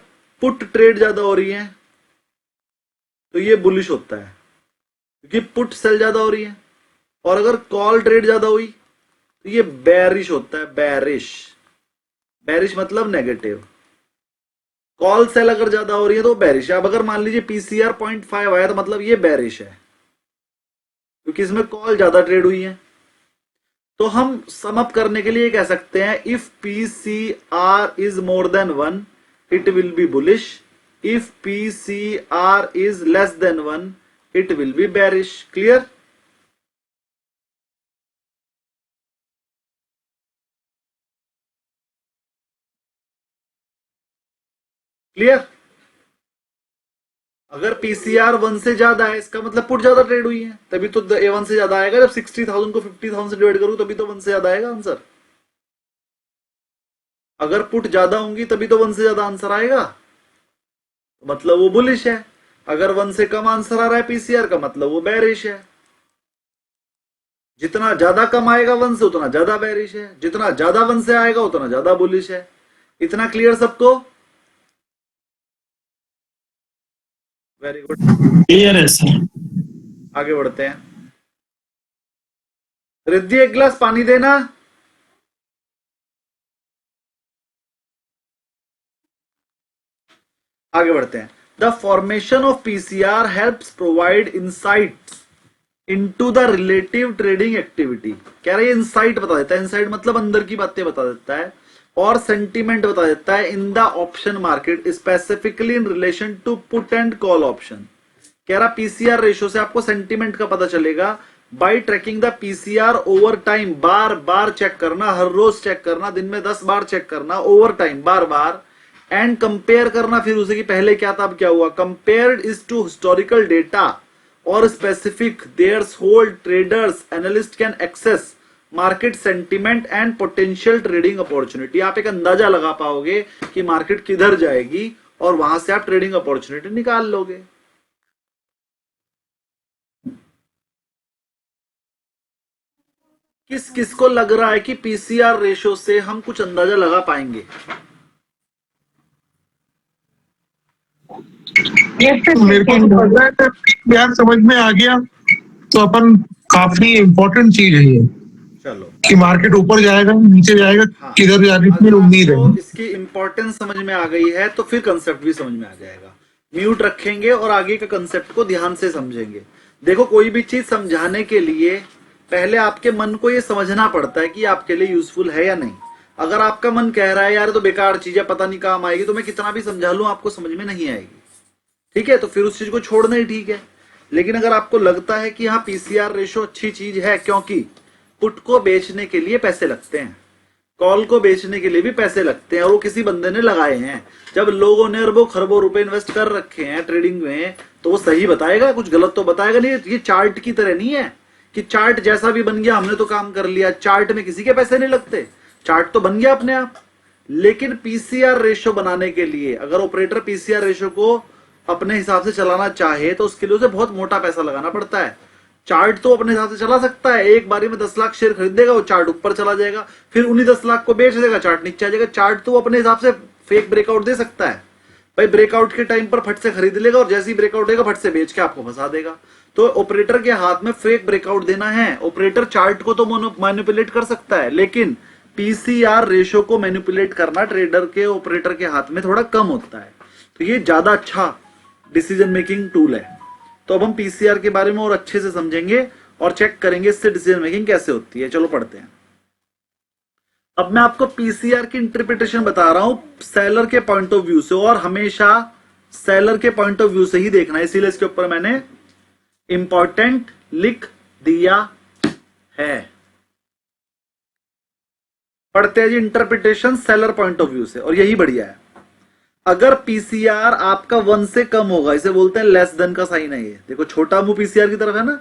पुट ट्रेड ज्यादा हो रही है तो ये बुलिश होता है क्योंकि पुट सेल ज्यादा हो रही है, और अगर कॉल ट्रेड ज्यादा हुई तो ये बेरिश होता है। बेरिश, बेरिश मतलब नेगेटिव। कॉल सेल अगर ज्यादा हो रही है तो बेरिश है। अब अगर मान लीजिए पीसीआर 0.5 आया तो मतलब ये बेरिश है क्योंकि इसमें कॉल ज्यादा ट्रेड हुई है। तो हम सम अप करने के लिए कह सकते हैं if PCR is more than 1 it will be bullish, if PCR is less than 1 it will be bearish. Clear? Clear? अगर पीसीआर 1 से ज्यादा है इसका मतलब पुट ज्यादा ट्रेड हुई है, तभी तो A1 से ज्यादा आएगा। जब 60,000 को 50,000 से डिवाइड करूं तभी तो 1 से ज्यादा आएगा आंसर। अगर पुट ज्यादा होंगी तभी तो 1 से ज्यादा आंसर आएगा, मतलब वो बुलिश है। अगर 1 से कम आंसर आ रहा है पीसीआर का मतलब वो बेरिश है। जितना ज्यादा कम आएगा 1 से उतना ज्यादा बेरिश है, जितना ज्यादा 1 से आएगा उतना ज्यादा बुलिश है। इतना क्लियर सबको? वेरी गुड, क्लियर है सर। आगे बढ़ते हैं। रिद्धि एक गिलास पानी देना। आगे बढ़ते हैं। The formation of PCR helps provide insights into the relative trading activity. कह रहा है इनसाइट बता देता है, इनसाइट मतलब अंदर की बातें बता देता है, और सेंटीमेंट बता देता है in the option market specifically in relation to put and call option. कह रहा पीसीआर रेशो से आपको सेंटीमेंट का पता चलेगा by tracking the PCR over time, बार बार चेक करना, हर रोज चेक करना, दिन में 10 बार चेक करना, ओवर टाइम बार बार, एंड कंपेयर करना फिर उसे कि पहले क्या था अब क्या हुआ। Compared is to historical data और specific there's hold traders analyst can access market sentiment and potential trading opportunity. आप एक अंदाजा लगा पाओगे कि मार्केट किधर जाएगी और वहां से आप ट्रेडिंग अपॉर्चुनिटी निकाल लोगे। किस किस को लग रहा है कि पीसीआर रेशो से हम कुछ अंदाजा लगा पाएंगे? मेरे को तो लग रहा है कि यार समझ में आ गया, तो अपन काफी इम्पोर्टेंट चीज है ये चलो कि मार्केट ऊपर जाएगा नीचे जाएगा, हाँ। किधर जाने की अगर उम्मीद आपको है। इसकी इंपॉर्टेंस समझ में आ गई है तो फिर कंसेप्ट भी समझ में आ जाएगा। म्यूट रखेंगे और आगे के कंसेप्ट को ध्यान से समझेंगे। देखो कोई भी चीज समझाने के लिए पहले आपके मन को ये समझना पड़ता है कि आपके लिए यूजफुल है या नहीं। अगर आपका मन कह रहा है यार तो बेकार चीज है, पता नहीं काम आएगी, तो मैं कितना भी समझा लूं आपको समझ में नहीं आएगी, ठीक है, तो फिर उस चीज को छोड़ना ही ठीक है। लेकिन अगर आपको लगता है कि हाँ पीसीआर रेशो अच्छी चीज है, क्योंकि पुट को बेचने के लिए पैसे लगते हैं, कॉल को बेचने के लिए भी पैसे लगते हैं, और वो किसी बंदे ने लगाए हैं। जब लोगों ने अरबों खरबों रुपए इन्वेस्ट कर रखे हैं ट्रेडिंग में, तो वो सही बताएगा, कुछ गलत तो बताएगा नहीं। ये चार्ट की तरह नहीं है कि चार्ट जैसा भी बन गया हमने तो काम कर लिया। चार्ट में किसी के पैसे नहीं लगते, चार्ट तो बन गया अपने आप। लेकिन पीसीआर रेशो बनाने के लिए अगर ऑपरेटर पीसीआर रेशो को अपने हिसाब से चलाना चाहे तो उसके लिए उसे बहुत मोटा पैसा लगाना पड़ता है। चार्ट तो अपने हिसाब से चला सकता है, एक बारी में 10 लाख शेयर खरीद देगा, वो चार्ट ऊपर चला जाएगा, फिर उन्हीं 10 लाख को बेच देगा, चार्ट नीचे आ जाएगा। चार्ट तो वो अपने हिसाब से फेक ब्रेकआउट दे सकता है, भाई ब्रेकआउट के टाइम पर फट से खरीद लेगा और जैसे ही ब्रेकआउट देगा फट से बेच के आपको फंसा देगा। तो ऑपरेटर के हाथ में फेक ब्रेकआउट देना है। ऑपरेटर चार्ट को तो मैनिपुलेट कर सकता है, लेकिन पीसीआर रेशो को मैनिपुलेट करना ट्रेडर के ऑपरेटर के हाथ में थोड़ा कम होता है। तो ये ज्यादा अच्छा डिसीजन मेकिंग टूल है। तो अब हम पीसीआर के बारे में और अच्छे से समझेंगे और चेक करेंगे इससे डिसीजन मेकिंग कैसे होती है। चलो पढ़ते हैं। अब मैं आपको पीसीआर की इंटरप्रिटेशन बता रहा हूं सेलर के पॉइंट ऑफ व्यू से, और हमेशा सेलर के पॉइंट ऑफ व्यू से ही देखना है, इसीलिए इसके ऊपर मैंने इंपॉर्टेंट लिख दिया है। पढ़ते हैं जी interpretation seller point of view से, और यही बढ़िया है। अगर पीसीआर आपका 1 से कम होगा, इसे बोलते हैं लेस देन का साइन है ये, देखो छोटा मुंह पीसीआर की तरफ है ना।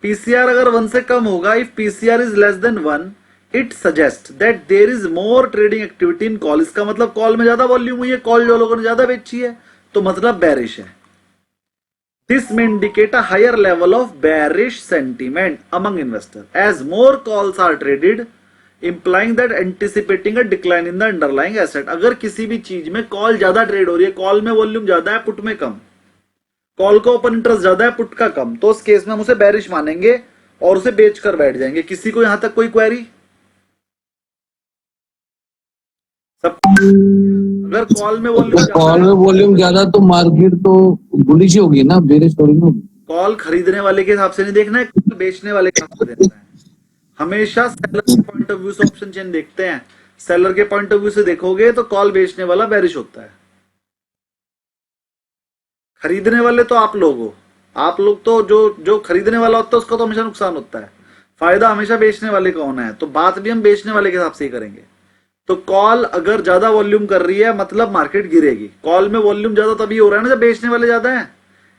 पीसीआर अगर 1 से कम होगा, if PCR is less than 1 it suggest that there is more trading activity in call. इसका मतलब कॉल में ज्यादा वॉल्यूम हुई है, कॉल जो लोगों ने ज्यादा बेची है, तो मतलब बेरिश है। This may indicate a higher level of bearish sentiment among investors as more calls are traded, implying that anticipating a decline in the underlying asset। अगर किसी भी चीज में कॉल ज्यादा ट्रेड हो रही है, कॉल में वॉल्यूम ज्यादा है पुट में कम, कॉल का ओपन इंटरेस्ट ज्यादा है पुट का कम, तो उस केस में हम उसे बेरिश मानेंगे और उसे बेचकर बैठ जाएंगे। किसी को यहां तक कोई क्वेरी? सब अगर कॉल में वॉल्यूम ज्यादा तो मार्केट तो बुलिश ही होगी ना, बेरिश थोड़ी ना होगी। कॉल खरीदने वाले के हिसाब से नहीं देखना है, कॉल बेचने वाले के हिसाब से देखना है। हमेशा सेलर के पॉइंट ऑफ व्यू से ऑप्शन चेन देखते हैं। सेलर के पॉइंट ऑफ व्यू से देखोगे तो कॉल बेचने वाला बेरिश होता है, खरीदने वाले तो आप लोग हो। आप लोग तो जो खरीदने वाला होता है उसका तो हमेशा नुकसान होता है, फायदा हमेशा बेचने वाले का होना है। तो बात भी हम बेचने वाले के हिसाब से ही करेंगे। तो कॉल अगर ज्यादा वॉल्यूम कर रही है मतलब मार्केट गिरेगी। कॉल में वॉल्यूम ज्यादा तभी हो रहा है ना जब बेचने वाले ज्यादा हैं।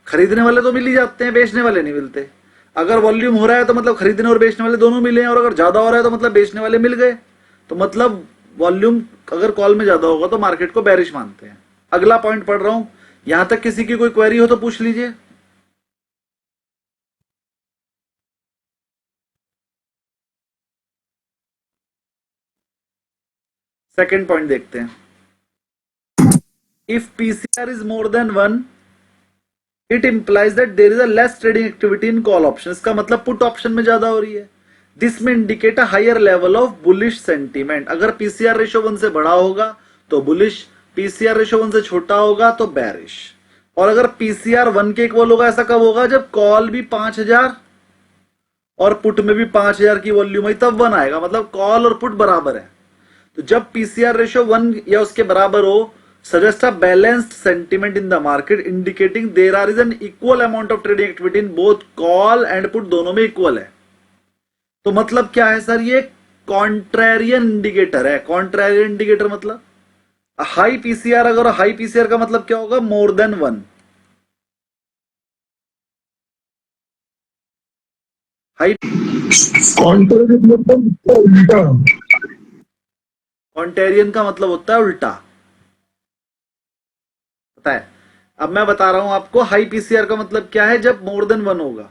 खरीदने वाले तो मिल ही जाते हैं, बेचने वाले नहीं मिलते। अगर वॉल्यूम हो रहा है तो मतलब खरीदने और बेचने वाले दोनों मिले हैं, और अगर ज्यादा हो रहा है तो मतलब बेचने वाले मिल गए। तो मतलब वॉल्यूम अगर कॉल में ज्यादा होगा तो मार्केट को बेरिश मानते हैं। अगला पॉइंट पढ़ रहा हूं, यहां तक किसी की कोई क्वेरी हो तो पूछ लीजिए। सेकेंड पॉइंट देखते हैं। If PCR is more than 1 it implies that there is a less trading activity in call option. इसका मतलब पुट ऑप्शन में ज्यादा हो रही है। This may indicate a higher level of bullish sentiment. अगर पीसीआर रेशो 1 से बड़ा होगा तो बुलिश, पीसीआर रेशो 1 से छोटा होगा तो बेरिश। और अगर पीसीआर 1 के इक्वल होगा, ऐसा कब होगा? जब कॉल भी 5000 और पुट में भी 5000 की वॉल्यूम आई तब 1 आएगा, मतलब कॉल और पुट बराबर है। तो जब पीसीआर रेशियो 1 या उसके बराबर हो, suggest a balanced sentiment in the market indicating there are is an equal amount of trading activity in both call and put, दोनों में इक्वल है। तो मतलब क्या है सर, ये कॉन्ट्रेरियन इंडिकेटर है। कॉन्ट्रेरियन इंडिकेटर मतलब हाई पीसीआर, अगर हाई पीसीआर का मतलब क्या होगा, मोर देन 1। हाई कॉन्ट्रेरियन मतलब उसका उल्टा। कॉन्टेरियन का मतलब होता है उल्टा, पता है। अब मैं बता रहा हूं आपको हाई पीसीआर का मतलब क्या है, जब मोर देन 1 होगा।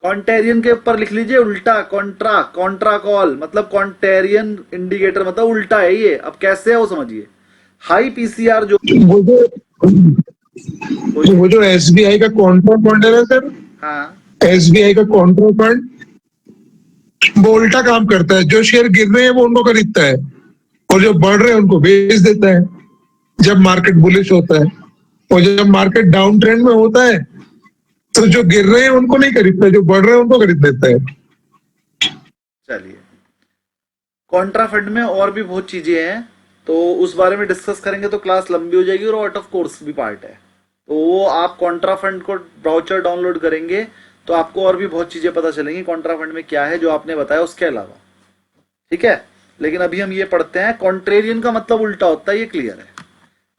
कॉन्टेरियन के ऊपर लिख लीजिए उल्टा, कॉन्ट्रा, कॉन्ट्रा कॉल मतलब कॉन्टेरियन इंडिकेटर मतलब उल्टा है ये। अब कैसे है वो समझिए। हाई पीसीआर जो वो जो एसबीआई का कॉन्ट्रा फंड है ना सर, हाँ एसबीआई का कॉन्ट्रा फंड वो उल्टा काम करता है। जो शेयर गिर रहे हैं वो उनको खरीदता है और जो बढ़ रहे हैं उनको बेच देता है जब मार्केट बुलिश होता है। और जब मार्केट डाउन ट्रेंड में होता है तो जो गिर रहे हैं उनको नहीं खरीदता, जो बढ़ रहे हैं उनको खरीद लेता है। चलिए, कॉन्ट्रा फंड में और भी बहुत चीजें हैं, तो उस बारे में डिस्कस करेंगे तो क्लास लंबी हो जाएगी और आउट ऑफ कोर्स भी पार्ट है। तो वो आप कॉन्ट्रा फंड को ब्राउचर डाउनलोड करेंगे तो आपको और भी बहुत चीजें पता चलेंगी कॉन्ट्रा फंड में क्या है जो आपने बताया उसके अलावा, ठीक है। लेकिन अभी हम ये पढ़ते हैं, कॉन्ट्रेरियन का मतलब उल्टा होता है, ये क्लियर है।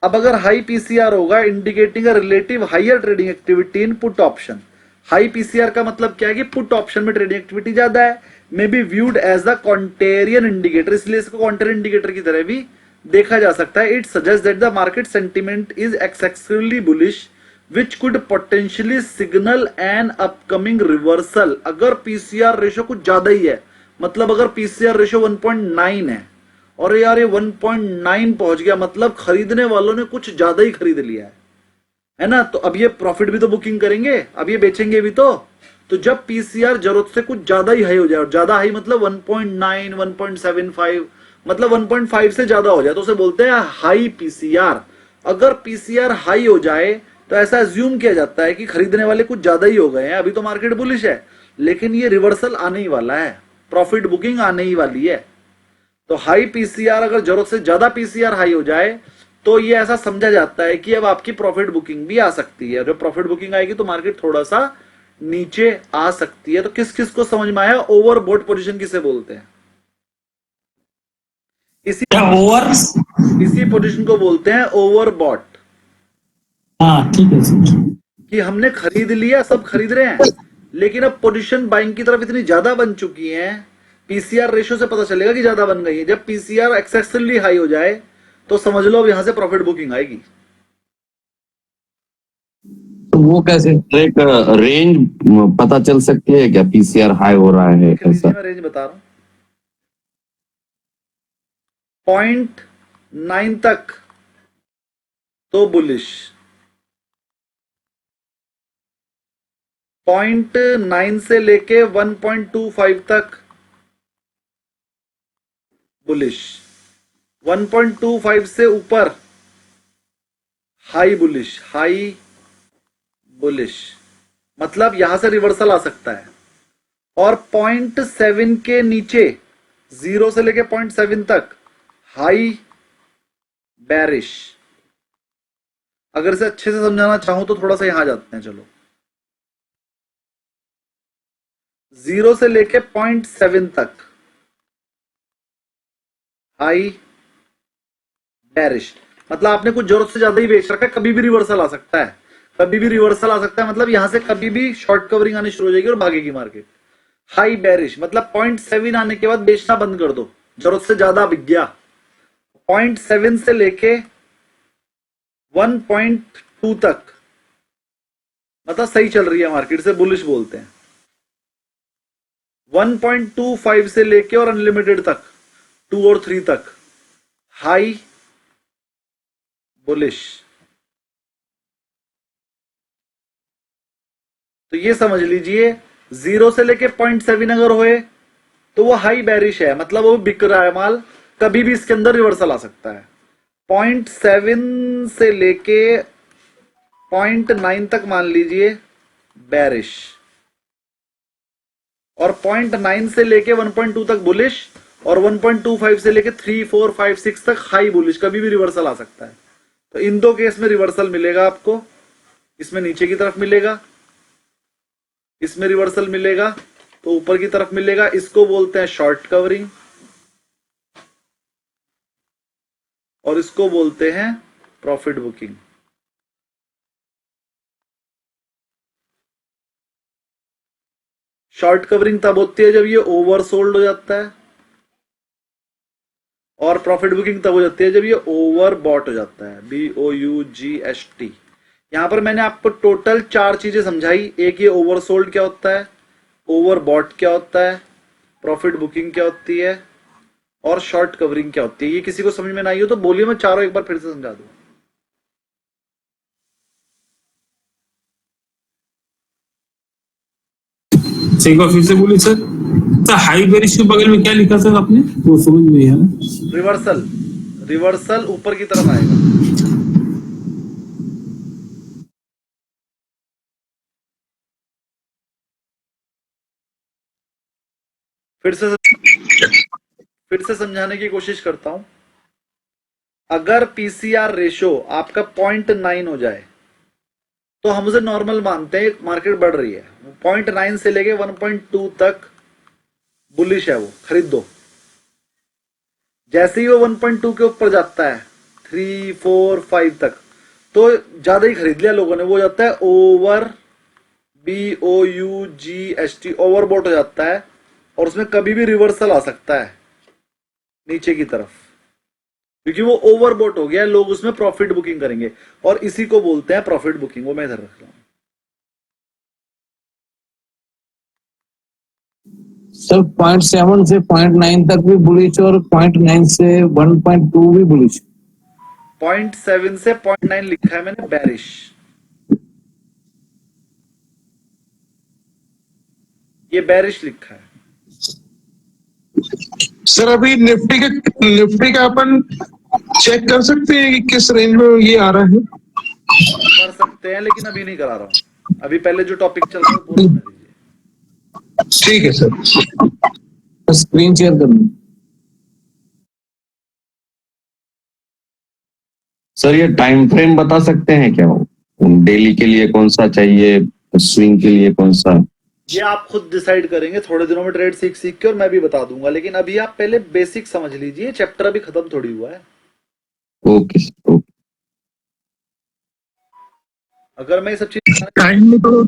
अब अगर हाई पीसीआर होगा indicating a relative higher trading activity in put option. High PCR का मतलब क्या है कि पुट ऑप्शन में ट्रेडिंग एक्टिविटी ज्यादा है, may be viewed as the contrarian indicator, इसलिए इसको कॉन्टेरियन इंडिकेटर की तरह भी देखा जा सकता है। It suggest that the market sentiment is excessively bullish which could potentially signal an upcoming reversal. अगर पीसीआर रेशियो कुछ ज्यादा ही है, मतलब अगर पीसीआर रेशियो 1.9 है और यार ये 1.9 पहुंच गया, मतलब खरीदने वालों ने कुछ ज्यादा ही खरीद लिया है ना। तो अब ये प्रॉफिट भी तो बुकिंग करेंगे, अब ये बेचेंगे भी तो जब पीसीआर जरूरत से कुछ ज्यादा ही हाई हो जाए, और ज्यादा हाई मतलब 1.9, 1.75 मतलब 1.5 से ज्यादा हो जाए तो उसे बोलते हैं हाई पीसीआर। अगर पीसीआर हाई हो जाए तो ऐसा अज्यूम किया जाता है कि खरीदने वाले कुछ ज्यादा ही हो गए हैं, अभी तो मार्केट बुलिश है, लेकिन ये रिवर्सल आने ही वाला है, प्रॉफिट बुकिंग आने ही वाली है। तो हाई पीसीआर, अगर जरूरत से ज्यादा पीसीआर हाई हो जाए तो ये ऐसा समझा जाता है कि अब आपकी प्रॉफिट बुकिंग भी आ सकती है। जब प्रॉफिट बुकिंग आएगी तो मार्केट थोड़ा सा नीचे आ सकती है। तो किस किस को समझ में आया ओवरबॉट पोजीशन किसे बोलते हैं? इसी पोजीशन को बोलते हैं ओवरबॉट। हाँ ठीक है सर। कि हमने खरीद लिया, सब खरीद रहे हैं, लेकिन अब पोजीशन बाइंग की तरफ इतनी ज्यादा बन चुकी है, पीसीआर रेशियो से पता चलेगा कि ज्यादा बन गई है। जब पीसीआर एक्सेसिवली हाई हो जाए तो समझ लो अब यहां से प्रॉफिट बुकिंग आएगी। तो वो कैसे एक रेंज पता चल सकती है क्या, पीसीआर हाई हो रहा है ऐसा? मैं रेंज बता रहा हूं, 0.9 तक तो बुलिश, 0.9 से लेके 1.25 तक बुलिश, 1.25 से ऊपर हाई बुलिश, हाई बुलिश मतलब यहां से रिवर्सल आ सकता है। और 0.7 के नीचे, 0 से लेके 0.7 तक हाई बेरिश। अगर इसे अच्छे से समझाना चाहूं तो थोड़ा सा यहां जाते हैं, चलो 0 से लेके 0.7 तक हाई बेरिश, मतलब आपने कुछ जरूरत से ज्यादा ही बेच रखा है, कभी भी रिवर्सल आ सकता है, कभी भी रिवर्सल आ सकता है, मतलब यहां से कभी भी शॉर्ट कवरिंग आनी शुरू हो जाएगी और भागेगी मार्केट। हाई बेरिश मतलब 0.7 आने के बाद बेचना बंद कर दो, जरूरत से ज्यादा बिक गया। 0.7 से लेके 1.2 तक मतलब सही चल रही है मार्केट, से बुलिश बोलते हैं। 1.25 से लेके और अनलिमिटेड तक, 2 और 3 तक हाई बुलिश। तो ये समझ लीजिए 0 से लेके 0.7 अगर होए तो वो हाई बेरिश है, मतलब वो बिक रहा है माल, कभी भी इसके अंदर रिवर्सल आ सकता है। 0.7 से लेके 0.9 तक मान लीजिए बेरिश, और 0.9 से लेके 1.2 तक बुलिश और 1.25 से लेके 3, 4, 5, 6 तक हाई बुलिश, कभी भी रिवर्सल आ सकता है। तो इन दो केस में रिवर्सल मिलेगा आपको, इसमें नीचे की तरफ मिलेगा, इसमें रिवर्सल मिलेगा तो ऊपर की तरफ मिलेगा। इसको बोलते हैं शॉर्ट कवरिंग और इसको बोलते हैं प्रॉफिट बुकिंग। शॉर्ट कवरिंग तब होती है जब ये ओवरसोल्ड हो जाता है और प्रॉफिट बुकिंग तब हो जाती है जब ये ओवर बॉट हो जाता है, BOUGST। यहां पर मैंने आपको टोटल 4 चीजें समझाई। एक ये ओवरसोल्ड क्या होता है, ओवर बॉट क्या होता है, प्रॉफिट बुकिंग क्या होती है और शॉर्ट कवरिंग क्या होती है। ये किसी को समझ में ना आई हो तो बोलिए, मैं चारों एक बार फिर से समझा दूं। एक बार फिर से बोलिए सर। सर हाई बेरिश के बगल में क्या लिखा सर आपने, वो समझ में है ना? रिवर्सल, रिवर्सल ऊपर की तरफ आएगा। फिर से समझाने की कोशिश करता हूं। अगर पीसीआर रेशो आपका 0.9 हो जाए तो हम उसे नॉर्मल मानते हैं, मार्केट बढ़ रही है। 0.9 से लेके 1.2 तक बुलिश है, वो खरीद दो। जैसे ही वो 1.2 के ऊपर जाता है 3, 4, 5 तक, तो ज्यादा ही खरीद लिया लोगों ने, वो जाता है ओवर, BOUGST, ओवरबॉट हो जाता है और उसमें कभी भी रिवर्सल आ सकता है नीचे की तरफ, क्योंकि वो ओवरबॉट हो गया है। लोग उसमें प्रॉफिट बुकिंग करेंगे और इसी को बोलते हैं प्रॉफिट बुकिंग। वो मैं इधर रख रहा हूं। सर 0.7 से 0.9 तक भी बुलिश और 0.9 से 1.2 भी बुलिश। 0.7 से 0.9 लिखा है मैंने बेरिश, ये बेरिश लिखा है। सर अभी निफ्टी का अपन चेक कर सकते हैं कि किस रेंज में ये आ रहा है? कर सकते हैं लेकिन अभी नहीं करा रहा हूं। अभी पहले जो टॉपिक चल रहा है वो पूरा होने दीजिए। ठीक है सर। स्क्रीन शेयर करना। सर ये टाइम फ्रेम बता सकते हैं क्या, डेली के लिए कौन सा चाहिए, स्विंग के लिए कौन सा? ये आप खुद डिसाइड करेंगे थोड़े दिनों में ट्रेड सीख सीख के, और मैं भी बता दूंगा। लेकिन अभी आप पहले बेसिक समझ लीजिए, चैप्टर अभी खत्म थोड़ी हुआ है। Okay okay. अगर मैं ये सब चीज टाइम में तो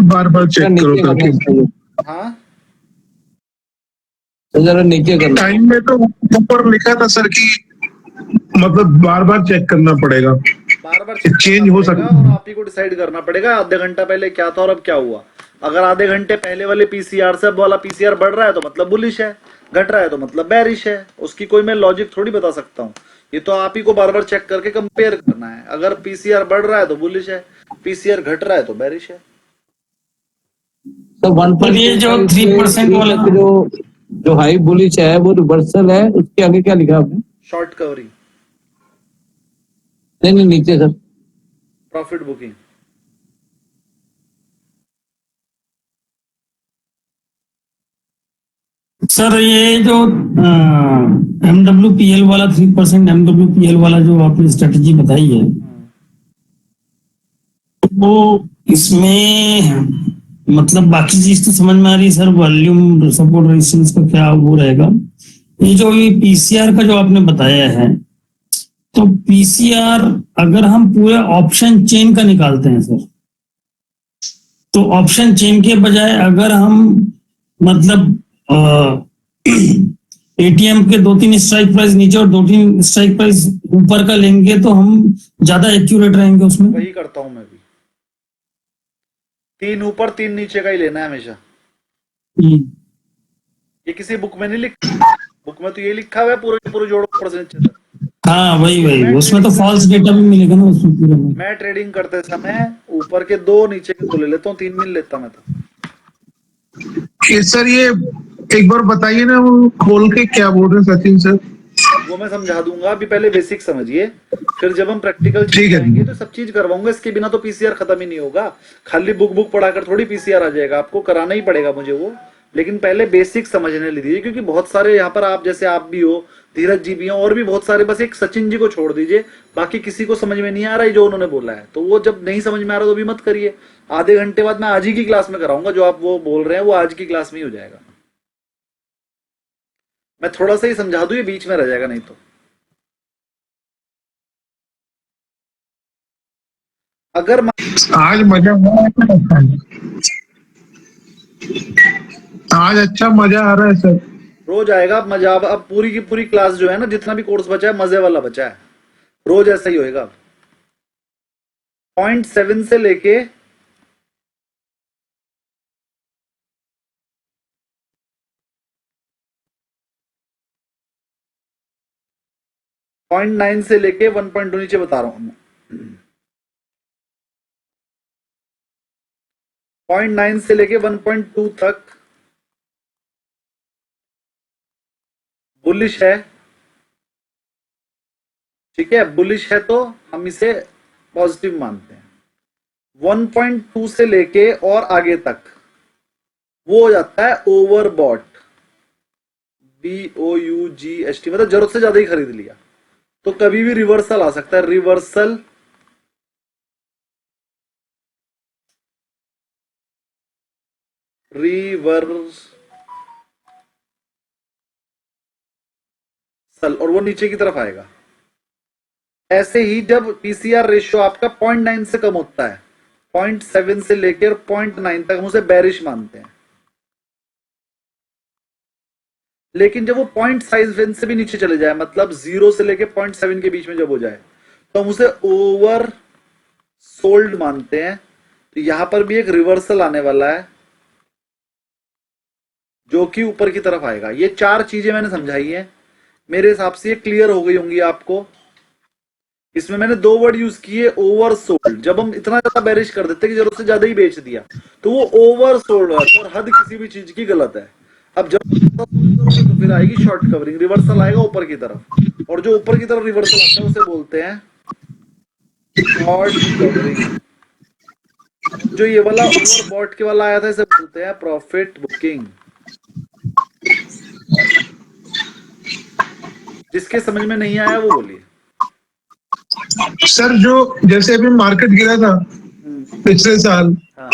बार बार चेक करो करके। हाँ जरा नीचे करना। टाइम में तो ऊपर लिखा था सर कि मतलब बार बार चेक करना पड़ेगा, बार बार चेंज हो सकता और है। आप ही को डिसाइड करना पड़ेगा आधे घंटा पहले क्या था और अब क्या हुआ। अगर आधे घंटे पहले वाले पीसीआर से अब वाला पीसीआर बढ़ रहा है तो मतलब बुलिश है, घट रहा है तो मतलब बेरिश है। उसकी कोई मैं लॉजिक थोड़ी बता सकता हूँ, ये तो आप ही को बार बार चेक करके कंपेयर करना है। अगर पीसीआर बढ़ रहा है तो बुलिश है, पीसीआर घट रहा है तो बेरिश है। तो 1. ये जो 3% वाला जो हाई बुलिश है वो रिवर्सल है, उसके आगे क्या लिखा आपने? शॉर्ट कवरिंग, नहीं नीचे सर। Profit booking. सर ये जो MWPL वाला 3% MWPL वाला जो आपने स्ट्रेटजी बताई है, वो इसमें मतलब बाकी चीज तो समझ में आ रही है सर, वॉल्यूम सपोर्ट रेजिस्टेंस का क्या वो रहेगा। ये जो ये पीसीआर का जो आपने बताया है, तो पीसीआर अगर हम पूरे ऑप्शन चेन का निकालते हैं सर, तो ऑप्शन चेन के बजाय अगर हम मतलब एटीएम के 2-3 स्ट्राइक प्राइस नीचे और 2-3 स्ट्राइक प्राइस ऊपर का लेंगे तो हम ज्यादा एक्यूरेट रहेंगे उसमें। वही करता हूं मैं भी, 3 ऊपर 3 नीचे का ही लेना है हमेशा। ये किसी बुक में नहीं लिखा, बुक में तो ये लिखा हुआ है पूरे जोड़ो ऊपर से नीचे तक। हाँ वही उसमें तो फॉल्स डेटा भी मिलेगा ना उसमें पूरे में। मैं ट्रेडिंग करते समय ऊपर के 2 नीचे के 2 ले लेता हूँ, 3 नहीं लेता मैं तो। सर ये एक बार बताइए ना, वो खोल के क्या बोल रहे हैं सचिन सर? वो मैं समझा दूंगा, अभी पहले बेसिक समझिए, फिर जब हम प्रैक्टिकल ठीक है। जाएंगे तो सब चीज करवाऊंगा। इसके बिना तो पीसीआर खत्म ही नहीं होगा। खाली बुक पढ़ाकर थोड़ी पीसीआर आ जाएगा, आपको कराना ही पड़ेगा मुझे वो। लेकिन पहले बेसिक समझने लीजिए, क्योंकि बहुत सारे यहाँ पर आप जैसे आप भी हो, धीरज जी भी हो, और भी बहुत सारे, बस एक सचिन जी को छोड़ दीजिए, बाकी किसी को समझ में नहीं आ रहा है जो उन्होंने बोला है। तो वो जब नहीं समझ में आ रहा तो भी मत करिए, आधे घंटे बाद मैं आज ही की क्लास में कराऊंगा, जो आप वो बोल रहे हैं वो आज की क्लास में ही हो जाएगा। मैं थोड़ा सा ही समझा दूं, ये बीच में रह जाएगा नहीं तो। अगर आज मजा हुआ, आज अच्छा मजा आ रहा है सर। रोज आएगा अब मजा। अब पूरी की पूरी क्लास जो है ना, जितना भी कोर्स बचा है मजे वाला बचा है, रोज ऐसा ही होएगा। 0.7 से लेके 0.9 से लेके 1.2 नीचे बता रहा हूं मैं। 0.9 से लेके 1.2 तक बुलिश है, ठीक है, बुलिश है तो हम इसे पॉजिटिव मानते हैं। 1.2 से लेके और आगे तक वो हो जाता है ओवरबॉट, BOUGHT, मतलब जरूरत से ज्यादा ही खरीद लिया। तो कभी भी रिवर्सल आ सकता है, रिवर्सल और वो नीचे की तरफ आएगा। ऐसे ही जब पीसीआर रेशियो आपका 0.9 से कम होता है, 0.7 से लेकर 0.9 तक हम उसे बेरिश मानते हैं। लेकिन जब वो 0.7 से भी नीचे चले जाए, मतलब 0 से लेकर 0.7 के बीच में जब हो जाए, तो हम उसे ओवर सोल्ड मानते हैं। तो यहां पर भी एक रिवर्सल आने वाला है जो कि ऊपर की तरफ आएगा। ये चार चीजें मैंने समझाई है, मेरे हिसाब से ये क्लियर हो गई होंगी आपको। इसमें मैंने दो वर्ड यूज किए, ओवर सोल्ड। जब हम इतना ज्यादा बेरिश कर देते हैं कि जरूरत से ज्यादा ही बेच दिया, तो वो ओवर सोल्ड है और हद किसी भी चीज की गलत है। अब जब करोगे तो फिर आएगी शॉर्ट कवरिंग, रिवर्सल आएगा ऊपर की तरफ, और जो ऊपर की तरफ रिवर्सल आता है उसे बोलते हैं शॉर्ट कवरिंग। जो ये वाला ओवरबॉट के वाला आया था इसे बोलते हैं प्रॉफिट बुकिंग। जिसके समझ में नहीं आया वो बोलिए। सर जो जैसे अभी मार्केट गिरा था पिछले साल, हाँ,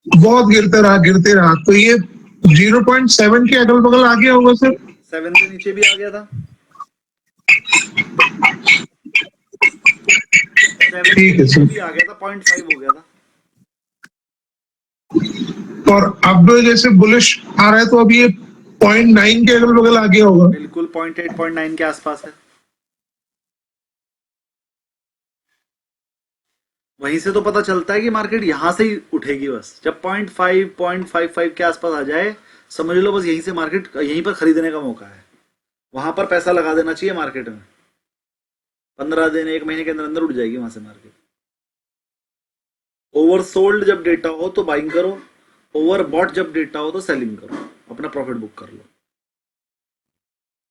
बहुत गिरते रहा, तो ये 0.7 के अगल बगल आ गया होगा सर। 7 से नीचे भी आ गया था, 7 ठीक है से सर। भी आ गया था, 0.5 हो गया था। और अब जैसे बुलिश आ रहा है, तो अब ये 0.9 के अगल बगल आ गया होगा। बिल्कुल 0.8 0.9 के आसपास है। वहीं से तो पता चलता है कि मार्केट यहां से ही उठेगी। बस जब 0.5 0.55 के आसपास आ जाए, समझ लो बस यहीं से मार्केट, यहीं पर खरीदने का मौका है। वहां पर पैसा लगा देना चाहिए मार्केट में। 15 दिन 1 महीने के अंदर अंदर उठ जाएगी वहां से मार्केट। ओवरसोल्ड जब डेटा हो तो बाइंग करो, ओवरबॉट जब डेटा हो तो सेलिंग करो, अपना प्रॉफिट बुक कर लो।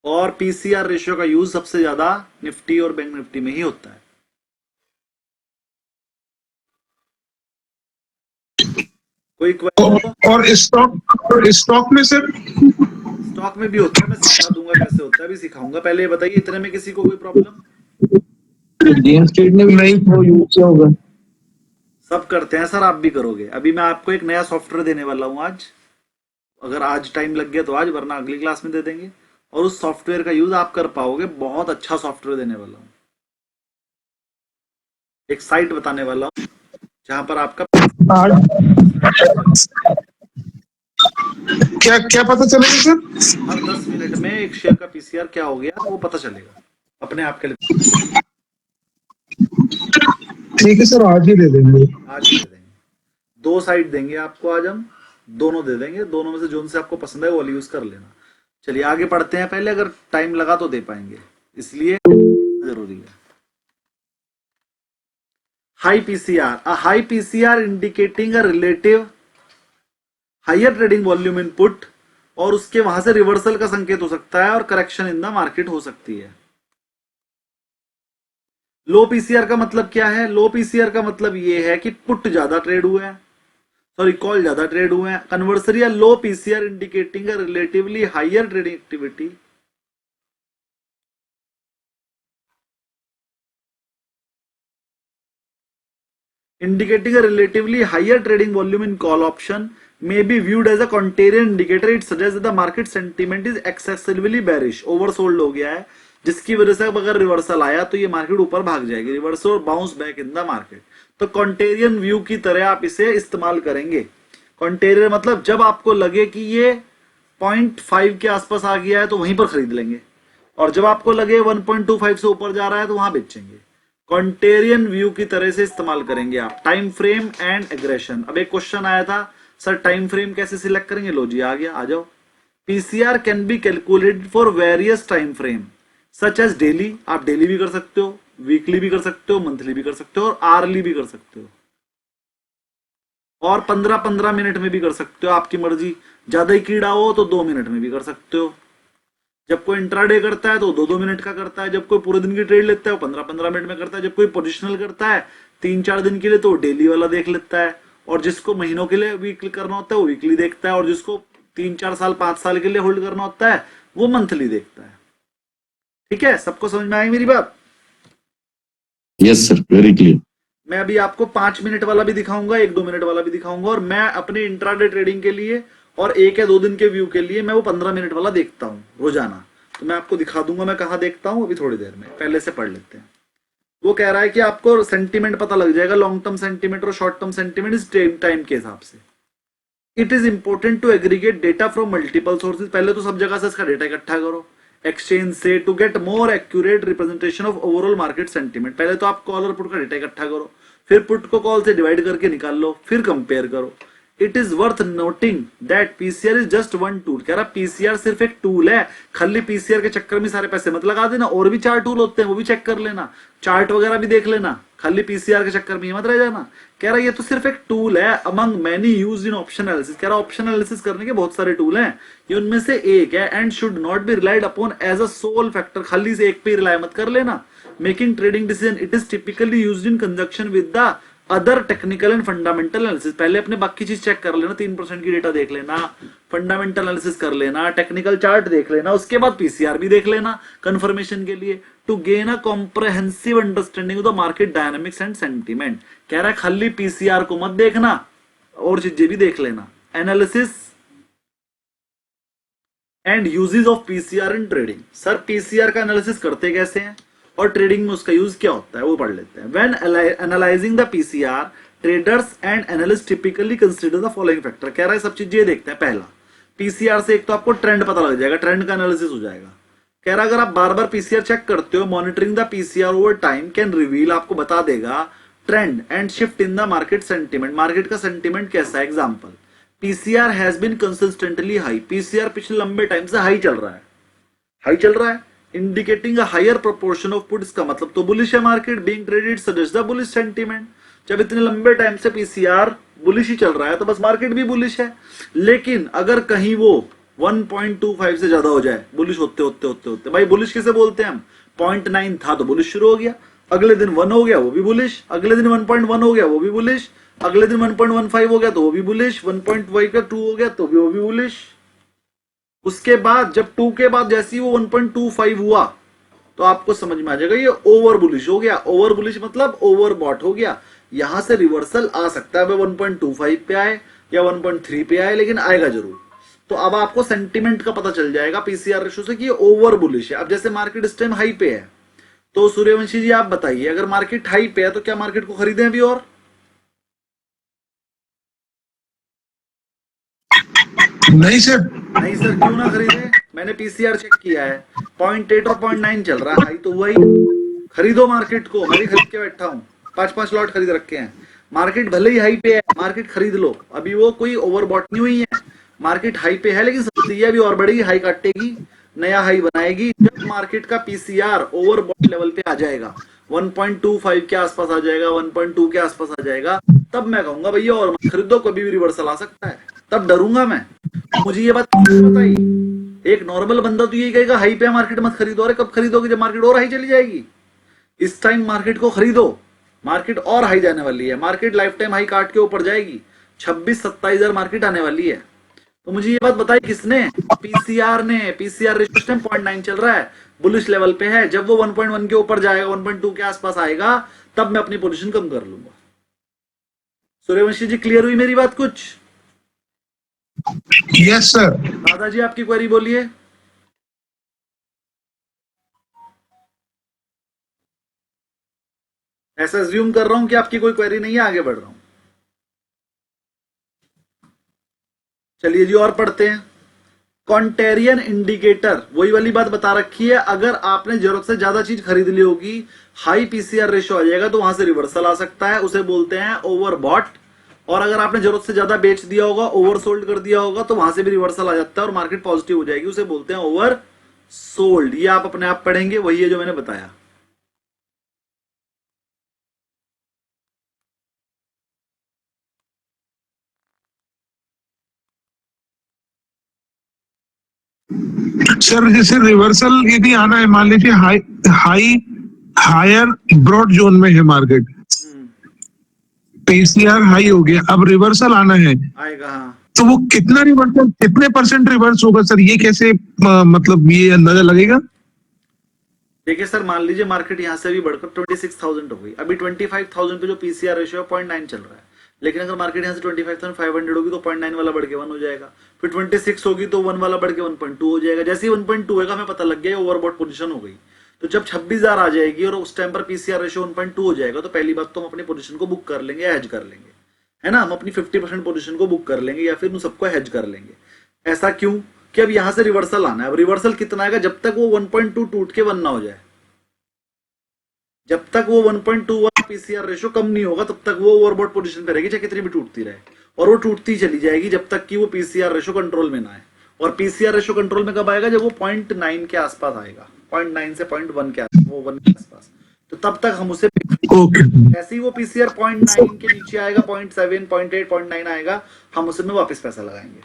और पीसीआर रेशियो का यूज सबसे ज्यादा निफ्टी और बैंक निफ्टी में ही होता है। कोई क्वेश्चन? और स्टॉक में सर? स्टॉक में भी होता है, मैं सिखा दूंगा कैसे होता है, भी सिखाऊंगा। पहले ये बताइए, इतने में किसी को कोई प्रॉब्लम? जेम स्ट्रीट ने भी नहीं वो यूज किया होगा। सब करते हैं सर, आप भी करोगे। अभी मैं आपको एक नया सॉफ्टवेयर देने वाला हूं आज। अगर आज टाइम लग गया तो आज, वरना अगली क्लास में दे देंगे। और उस सॉफ्टवेयर का यूज आप कर पाओगे। बहुत अच्छा सॉफ्टवेयर देने वाला हूं। एक साइट बताने वाला हूं जहां पर आपका क्या क्या पता चलेगा सर? हर 10 मिनट में एक शेयर का पीसीआर क्या हो गया वो पता चलेगा अपने आप के लिए। ठीक है सर, आज ही दे देंगे। आज ही दे देंगे। 2 साइट देंगे आपको आज हम, दोनों दे देंगे। दोनों में से जो से आपको पसंद है वो वाली यूज कर लेना। चलिए आगे पढ़ते हैं। पहले अगर टाइम लगा तो दे पाएंगे, इसलिए जरूरी है। High PCR, a high PCR indicating a relative higher trading volume input, और उसके वहां से रिवर्सल का संकेत हो सकता है और करेक्शन इन द मार्केट हो सकती है। लो पीसीआर का मतलब क्या है? लो पीसीआर का मतलब ये है कि पुट ज्यादा ट्रेड हुआ है। सॉरी कॉल ज्यादा ट्रेड हुए हैं। कन्वर्सरी या low PCR indicating relatively higher trading activity. Indicating a relatively higher trading volume in call option may be viewed as a contrarian indicator. It suggests that the market sentiment is excessively bearish, oversold हो गया है, जिसकी वजह से अब अगर reversal आया तो ये मार्केट ऊपर भाग जाएगी, reversal bounce back in the market. तो कॉन्टेरियन व्यू की तरह आप इसे इस्तेमाल करेंगे। कॉन्टेरियन मतलब जब आपको लगे कि ये 0.5 के आसपास आ गया है तो वहीं पर खरीद लेंगे, और जब आपको लगे 1.25 से ऊपर जा रहा है तो वहां बेचेंगे। कॉन्टेरियन व्यू की तरह से इस्तेमाल करेंगे आप। Time frame and aggression. अब एक क्वेश्चन आया था सर टाइम फ्रेम कैसे सिलेक्ट करेंगे, लो जी आ गया, आ जाओ। PCR can be calculated for various time frame such as daily, आप डेली भी कर सकते हो, वीकली भी कर सकते हो, मंथली भी कर सकते हो, और आवर्ली भी कर सकते हो, और 15-15 मिनट में भी कर सकते हो, आपकी मर्जी। ज्यादा ही कीड़ा हो तो 2 मिनट में भी कर सकते हो। जब कोई इंट्राडे करता है तो 2-2 मिनट का करता है, जब कोई पूरे दिन की ट्रेड लेता है वो 15-15 मिनट में करता है, जब कोई पोजिशनल करता है 3-4 दिन के लिए तो डेली वाला देख लेता है, और जिसको महीनों के लिए वीकली करना होता है वो वीकली देखता है, और जिसको 3-4 साल 5 साल के लिए होल्ड करना होता है वो मंथली देखता है। ठीक है, सबको समझ में आई मेरी बात? Yes sir, very clear. मैं अभी आपको 5 मिनट वाला भी दिखाऊंगा, 1-2 मिनट वाला भी दिखाऊंगा, और मैं अपने इंट्राडे ट्रेडिंग के लिए और 1 या 2 दिन के व्यू के लिए मैं वो 15 मिनट वाला देखता हूँ रोजाना। तो मैं आपको दिखा दूंगा मैं कहाँ देखता हूँ अभी थोड़ी देर में। पहले से पढ़ लेते हैं। वो कह रहा है कि आपको सेंटीमेंट पता लग जाएगा, लॉन्ग टर्म सेंटीमेंट और शॉर्ट टर्म सेंटीमेंट इस टाइम के हिसाब से। It is important to aggregate data from multiple sources. पहले तो सब जगह से इसका डेटा इकट्ठा करो एक्सचेंज से, to get more accurate representation of overall market sentiment. पहले तो आप कॉल और पुट का डेटा इकट्ठा करो, फिर पुट को कॉल से डिवाइड करके निकाल लो, फिर कंपेयर करो। It is worth noting that PCR is just one tool. कह रहा पीसीआर सिर्फ एक टूल है, खाली पीसीआर के चक्कर में सारे पैसे मत लगा देना, और भी 4 टूल होते हैं वो भी चेक कर लेना, चार्ट वगैरह भी देख लेना, खाली पीसीआर के चक्कर में मत रह जाना। कह रहा ये तो सिर्फ एक टूल है among many used in option analysis. कह रहा ऑप्शन एनालिसिस करने के बहुत सारे टूल हैं, ये उनमें से एक है, and should not be relied upon as a sole factor. खाली से एक पे रिलाय मत कर लेना। Making trading decision it is typically used in conjunction with the other technical and fundamental analysis. पहले अपने बाकी चीज चेक कर लेना, 3% की डेटा देख लेना, फंडामेंटल एनालिसिस कर लेना, टेक्निकल चार्ट देख लेना, उसके बाद पीसीआर भी देख लेना कंफर्मेशन के लिए, to gain a comprehensive understanding of the market dynamics and sentiment. कह रहा है खाली पीसीआर को मत देखना, और चीजें भी देख लेना। Analysis and uses of PCR in trading. Sir PCR का एनालिसिस करते कैसे हैं और ट्रेडिंग में उसका यूज क्या होता है वो पढ़ लेते हैं। When analysing the PCR traders and analyst typically consider the following factor. कह रहा है सब चीजें देखते हैं। पहला, पीसीआर से एक तो आपको ट्रेंड पता लग जाएगा, ट्रेंड का एनालिसिस हो जाएगा। कह रहा अगर आप बार बार पीसीआर चेक करते हो, monitoring the PCR over time can reveal, आपको बता देगा trend and shift in the market sentiment. Market का सेंटीमेंट कैसा है। Example, PCR has been consistently high. PCR पिछले लंबे टाइम से हाई चल रहा है, हाई चल रहा है, indicating a higher proportion of put. इसका मतलब तो बुलिश है market, being traded suggest the bullish sentiment. जब इतने लंबे टाइम से पीसीआर बुलिश ही चल रहा है तो बस मार्केट भी बुलिश है। लेकिन अगर कहीं वो 1.25 से ज्यादा हो जाए, बुलिश होते होते होते होते, भाई बुलिश किसे बोलते हैं हम, 0.9 था तो बुलिश शुरू हो गया, अगले दिन 1 हो गया वो भी बुलिश, अगले दिन 1.1 हो गया वो भी बुलिश, अगले दिन 1.15 हो गया तो वो भी बुलिश, 1.5 का 2 हो गया तो भी वो भी बुलिश। उसके बाद जब 2 के बाद जैसे ही वो 1.25 हुआ तो आपको समझ में आ जाएगा ये ओवर बुलिश हो गया। ओवर बुलिश मतलब ओवर बॉट हो गया। यहां से रिवर्सल आ सकता है, 1.25 पे आए या 1.3 पे आए, लेकिन आएगा जरूर। तो अब आपको सेंटीमेंट का पता चल जाएगा पीसीआर रेशो से कि ये ओवर बुलिश है। अब जैसे मार्केट इस टाइम हाई पे है, तो सूर्यवंशी जी आप बताइए, अगर मार्केट हाई पे है तो क्या मार्केट को खरीदें अभी? और नहीं सर, नहीं सर, क्यों ना खरीदे? मैंने पीसीआर चेक किया है, 0.8 और 0.9 चल रहा है, हाई तो हुआ ही। खरीदो मार्केट को, मैं भी खरीद के बैठा हूँ, 5-5 लॉट खरीद रखे हैं। मार्केट भले ही हाई पे है, मार्केट खरीद लो, अभी वो कोई ओवरबॉट नहीं हुई है। मार्केट हाई पे है लेकिन सस्ती है, अभी और बढ़ेगी, हाई काटेगी, नया हाई बनाएगी। जब मार्केट का पीसीआर ओवरबॉट लेवल पे आ जाएगा, 1.25 के आसपास आ जाएगा, 1.2 के आसपास आ जाएगा, तब मैं कहूंगा भैया और मत खरीदो, कभी भी रिवर्सल आ सकता है, तब डरूंगा मैं। मुझे ये बात बताइए, एक नॉर्मल बंदा तो यही कहेगा हाई पे मार्केट मत खरीदो। अरे कब खरीदोगे? जब मार्केट और हाई चली जाएगी। इस टाइम मार्केट को खरीदो, मार्केट और हाई जाने वाली है, मार्केट लाइफ टाइम हाई काट के ऊपर जाएगी, 26-27 हजार मार्केट आने वाली है। तो मुझे ये बात बताई किसने? पीसीआर ने। पीसीआर रेशियो इस टाइम 0.9 चल रहा है, बुलिश लेवल पे है। जब वो 1.1 के ऊपर जाएगा, 1.2 के आसपास आएगा, तब मैं अपनी पोजीशन कम कर लूंगा। सूर्यवंशी जी, क्लियर हुई मेरी बात कुछ? Yes sir. दादाजी, आपकी क्वेरी बोलिए। ऐसा अज्यूम कर रहा हूं कि आपकी कोई क्वेरी नहीं है, आगे बढ़ रहा हूं। चलिए जी, और पढ़ते हैं। कॉन्टेरियन इंडिकेटर, वही वाली बात बता रखी है। अगर आपने जरूरत से ज्यादा चीज खरीद ली होगी, हाई पीसीआर रेशियो आ जाएगा, तो वहां से रिवर्सल आ सकता है, उसे बोलते हैं ओवरबॉट। और अगर आपने जरूरत से ज्यादा बेच दिया होगा, ओवरसोल्ड कर दिया होगा, तो वहां से भी रिवर्सल आ जाता है और मार्केट पॉजिटिव हो जाएगी, उसे बोलते हैं ओवर सोल्ड। ये आप अपने आप पढ़ेंगे, वही है जो मैंने बताया। सर जैसे रिवर्सल यदि आना है, मान लीजिए high high higher broad zone में है मार्केट, पीसीआर हाई हो गया, अब रिवर्सल आना है, आएगा, हाँ। तो वो कितना रिवर्सल, कितने परसेंट रिवर्स होगा सर, ये कैसे मतलब ये अंदाजा लगेगा? देखिए सर, मान लीजिए मार्केट यहां से भी बढ़कर 26,000 हो गई। अभी 25,000 पे जो पीसीआर रेशियो 0.9 चल रहा है, लेकिन अगर मार्केट यहां से 25,500 होगी तो 0.9 वाला बढ़ के 1 हो जाएगा। फिर 26 होगी तो 1 वाला बढ़ के 1.2 हो जाएगा। जैसे ही 1.2 होगा, हमें पता लग गया ओवरबॉट पोजीशन हो गई। तो जब 26,000 आ जाएगी और उस टाइम पर पीसीआर रेशियो 1.2 हो जाएगा, तो पहली बात तो हम अपनी पोजीशन को बुक कर लेंगे, हेज कर लेंगे, है ना। हम अपनी 50% पोजीशन को बुक कर लेंगे या फिर उन सबको हेज कर लेंगे। ऐसा क्यों? कि अब यहां से रिवर्सल आना है। अब रिवर्सल कितना आएगा? जब तक वो 1.2 टूट के 1 ना हो जाए, जब तक वो 1.2 वाला पीसीआर रेशियो कम नहीं होगा, तब तक वो ओवरबॉट पोजीशन पे रहेगी, चाहे कितनी भी टूटती रहे। और वो टूटती चली जाएगी जब तक कि वो पीसीआर रेशियो कंट्रोल में ना आए। और पीसीआर रेशियो कंट्रोल में कब आएगा? जब वो 0.9 के आसपास आएगा, 0.9 से 0.1 के आसपास, वो 1 के आसपास। तो तब तक हम उसे ऐसे ही वो पीसीआर 0.9 के नीचे आएगा, 0.7, 0.8, 0.9 आएगा, हम उसमें वापस पैसा लगाएंगे।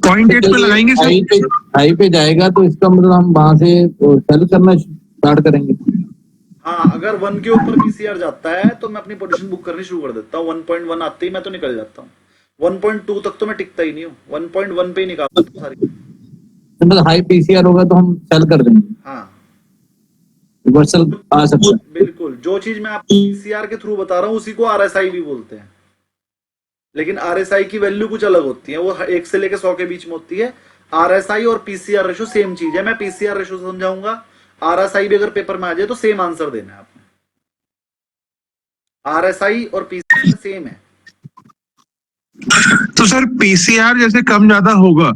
0.8 पे लगाएंगे सर। हाई पे जाएगा तो इसका मतलब हम वहां से सेल करना स्टार्ट करेंगे। हाँ, अगर 1 के ऊपर पीसीआर जाता है तो मैं अपनी पोजीशन बुक करनी शुरू कर देता हूँ। 1.1 आते ही मैं तो निकल जाता हूँ। 1.2 तक तो मैं टिकता ही नहीं हूँ, 1.1 पे ही निकालता हूँ सारी। मतलब हाई पीसीआर होगा तो हम सेल कर देंगे, हाँ, रिवर्सल आ सकता है। बिल्कुल। जो चीज मैं आपको पीसीआर के थ्रू बता रहा हूँ, उसी को आरएसआई भी बोलते हैं। लेकिन आरएसआई की वैल्यू कुछ अलग होती है, वो 1 से लेकर 100 के बीच में होती है। आरएसआई और पीसीआर रेशो सेम चीज है। मैं पीसीआर रेशो समझाऊंगा, आरएसआई भी अगर पेपर में आ जाए तो सेम आंसर देना है आपने। आरएसआई और पीसीआर सेम है। तो सर पीसीआर जैसे कम ज्यादा होगा,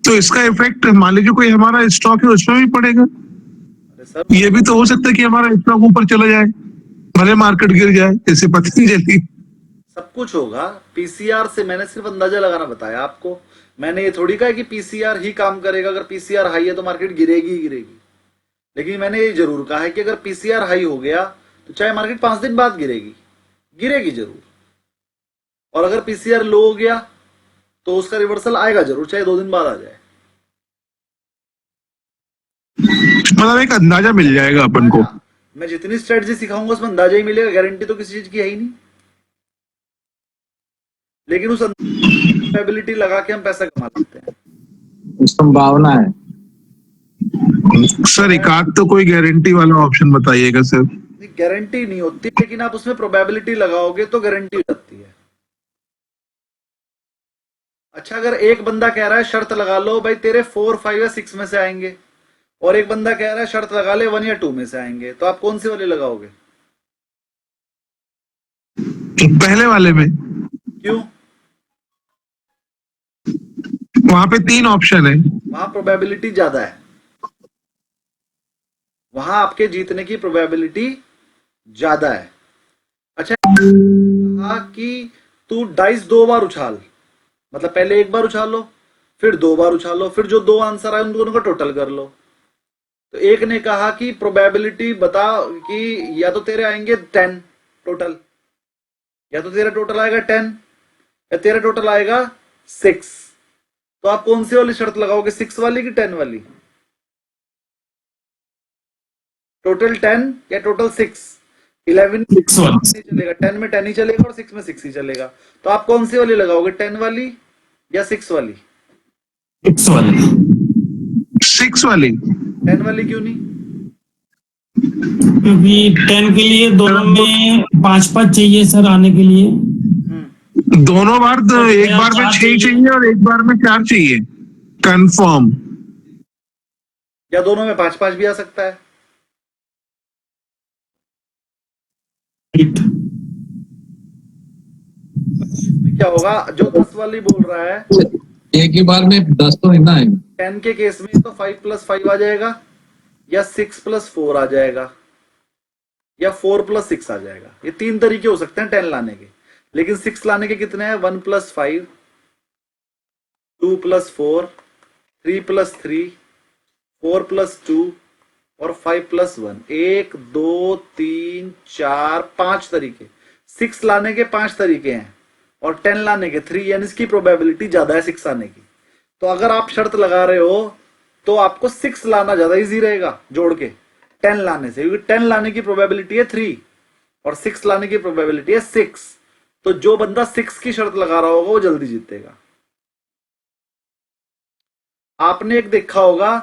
तो इसका इफेक्ट मान लीजिए कोई हमारा स्टॉक है उसमें भी पड़ेगा। अरे सर, ये भी तो हो सकता है कि हमारा स्टॉक ऊपर चला जाए, भले मार्केट गिर जाए, इसे पता नहीं चली। सब कुछ होगा। पीसीआर से मैंने सिर्फ अंदाजा लगाना बताया आपको। मैंने ये थोड़ी कहा कि पीसीआर ही काम करेगा, अगर पीसीआर हाई है तो मार्केट गिरेगी ही गिरेगी। लेकिन मैंने ये जरूर कहा है कि अगर पीसीआर हाई हो गया तो चाहे मार्केट 5 दिन बाद गिरेगी, गिरेगी जरूर। और अगर पीसीआर लो हो गया तो उसका रिवर्सल आएगा जरूर, चाहे 2 दिन बाद आ जाए। मतलब एक अंदाजा मिल जाएगा अपन को। मैं जितनी स्ट्रेटजी सिखाऊंगा उसमें अंदाजा ही मिलेगा, गारंटी तो किसी चीज की है ही नहीं। लेकिन उस प्रोबेबिलिटी लगा के हम पैसा कमा लेते हैं। संभावना है सर एक आध तो कोई गारंटी वाला ऑप्शन बताइएगा सर। गारंटी नहीं होती, लेकिन आप उसमें प्रोबेबिलिटी लगाओगे तो गारंटी हो जाती है। अच्छा, अगर एक बंदा कह रहा है शर्त लगा लो भाई तेरे 4, 5 या 6 में से आएंगे, और एक बंदा कह रहा है शर्त लगा ले 1 या 2 में से आएंगे, तो आप कौन सी वाली लगाओगे? पहले वाले में। क्यों? वहां पे 3 ऑप्शन है। वहां प्रोबेबिलिटी ज्यादा है, वहां आपके जीतने की प्रोबेबिलिटी ज्यादा है। अच्छा, कहा कि तू डाइस 2 बार उछाल, मतलब पहले 1 बार उछालो, फिर 2 बार उछालो, फिर जो 2 आंसर आए उन दोनों का टोटल कर लो। तो एक ने कहा कि प्रोबेबिलिटी बता कि या तो तेरे आएंगे 10 टोटल, या तो तेरा टोटल आएगा 10, या तेरा टोटल आएगा 6। तो आप कौन सी वाली शर्त लगाओगे, 6 वाली कि 10 वाली? टोटल 10 या टोटल 6? 11 में 6 वाली नहीं चलेगा, 10 में 10 ही चलेगा और 6 में 6 ही चलेगा। तो आप कौन सी वाली लगाओगे, 10 वाली या 6 वाली? 6 वाली 6 वाली। 10 वाली क्यों नहीं? क्योंकि 10 के लिए दोनों में 5-5 चाहिए सर आने के लिए। दोनों बार तो एक बार में 6 चाहिए और एक बार में 4 चाहिए कंफर्म। या दोनों में 5-5 भी आ सकता है। इसमें क्या होगा, जो 10 वाली बोल रहा है, एक ही बार में 10 तो नहीं ना आएंगे। 10 के केस में तो 5 + 5 आ जाएगा, या 6 + 4 आ जाएगा, या 4 + 6 आ जाएगा। ये 3 तरीके हो सकते हैं 10 लाने के, लेकिन 6 लाने के कितने हैं? 1 + 5, 2 + 4, 3 + 3, 4 + 2 और 5 + 1। 1 2 3 4 5 तरीके। 6 लाने के 5 तरीके हैं और 10 लाने के 3, यानी इसकी प्रोबेबिलिटी ज्यादा है 6 आने की। तो अगर आप शर्त लगा रहे हो तो आपको 6 लाना ज्यादा इजी रहेगा जोड़ के 10 लाने से, क्योंकि 10 लाने की प्रोबेबिलिटी है 3 और 6 लाने की प्रोबेबिलिटी है 6। तो जो बंदा 6 की शर्त लगा रहा होगा वो जल्दी जीतेगा। आपने एक देखा होगा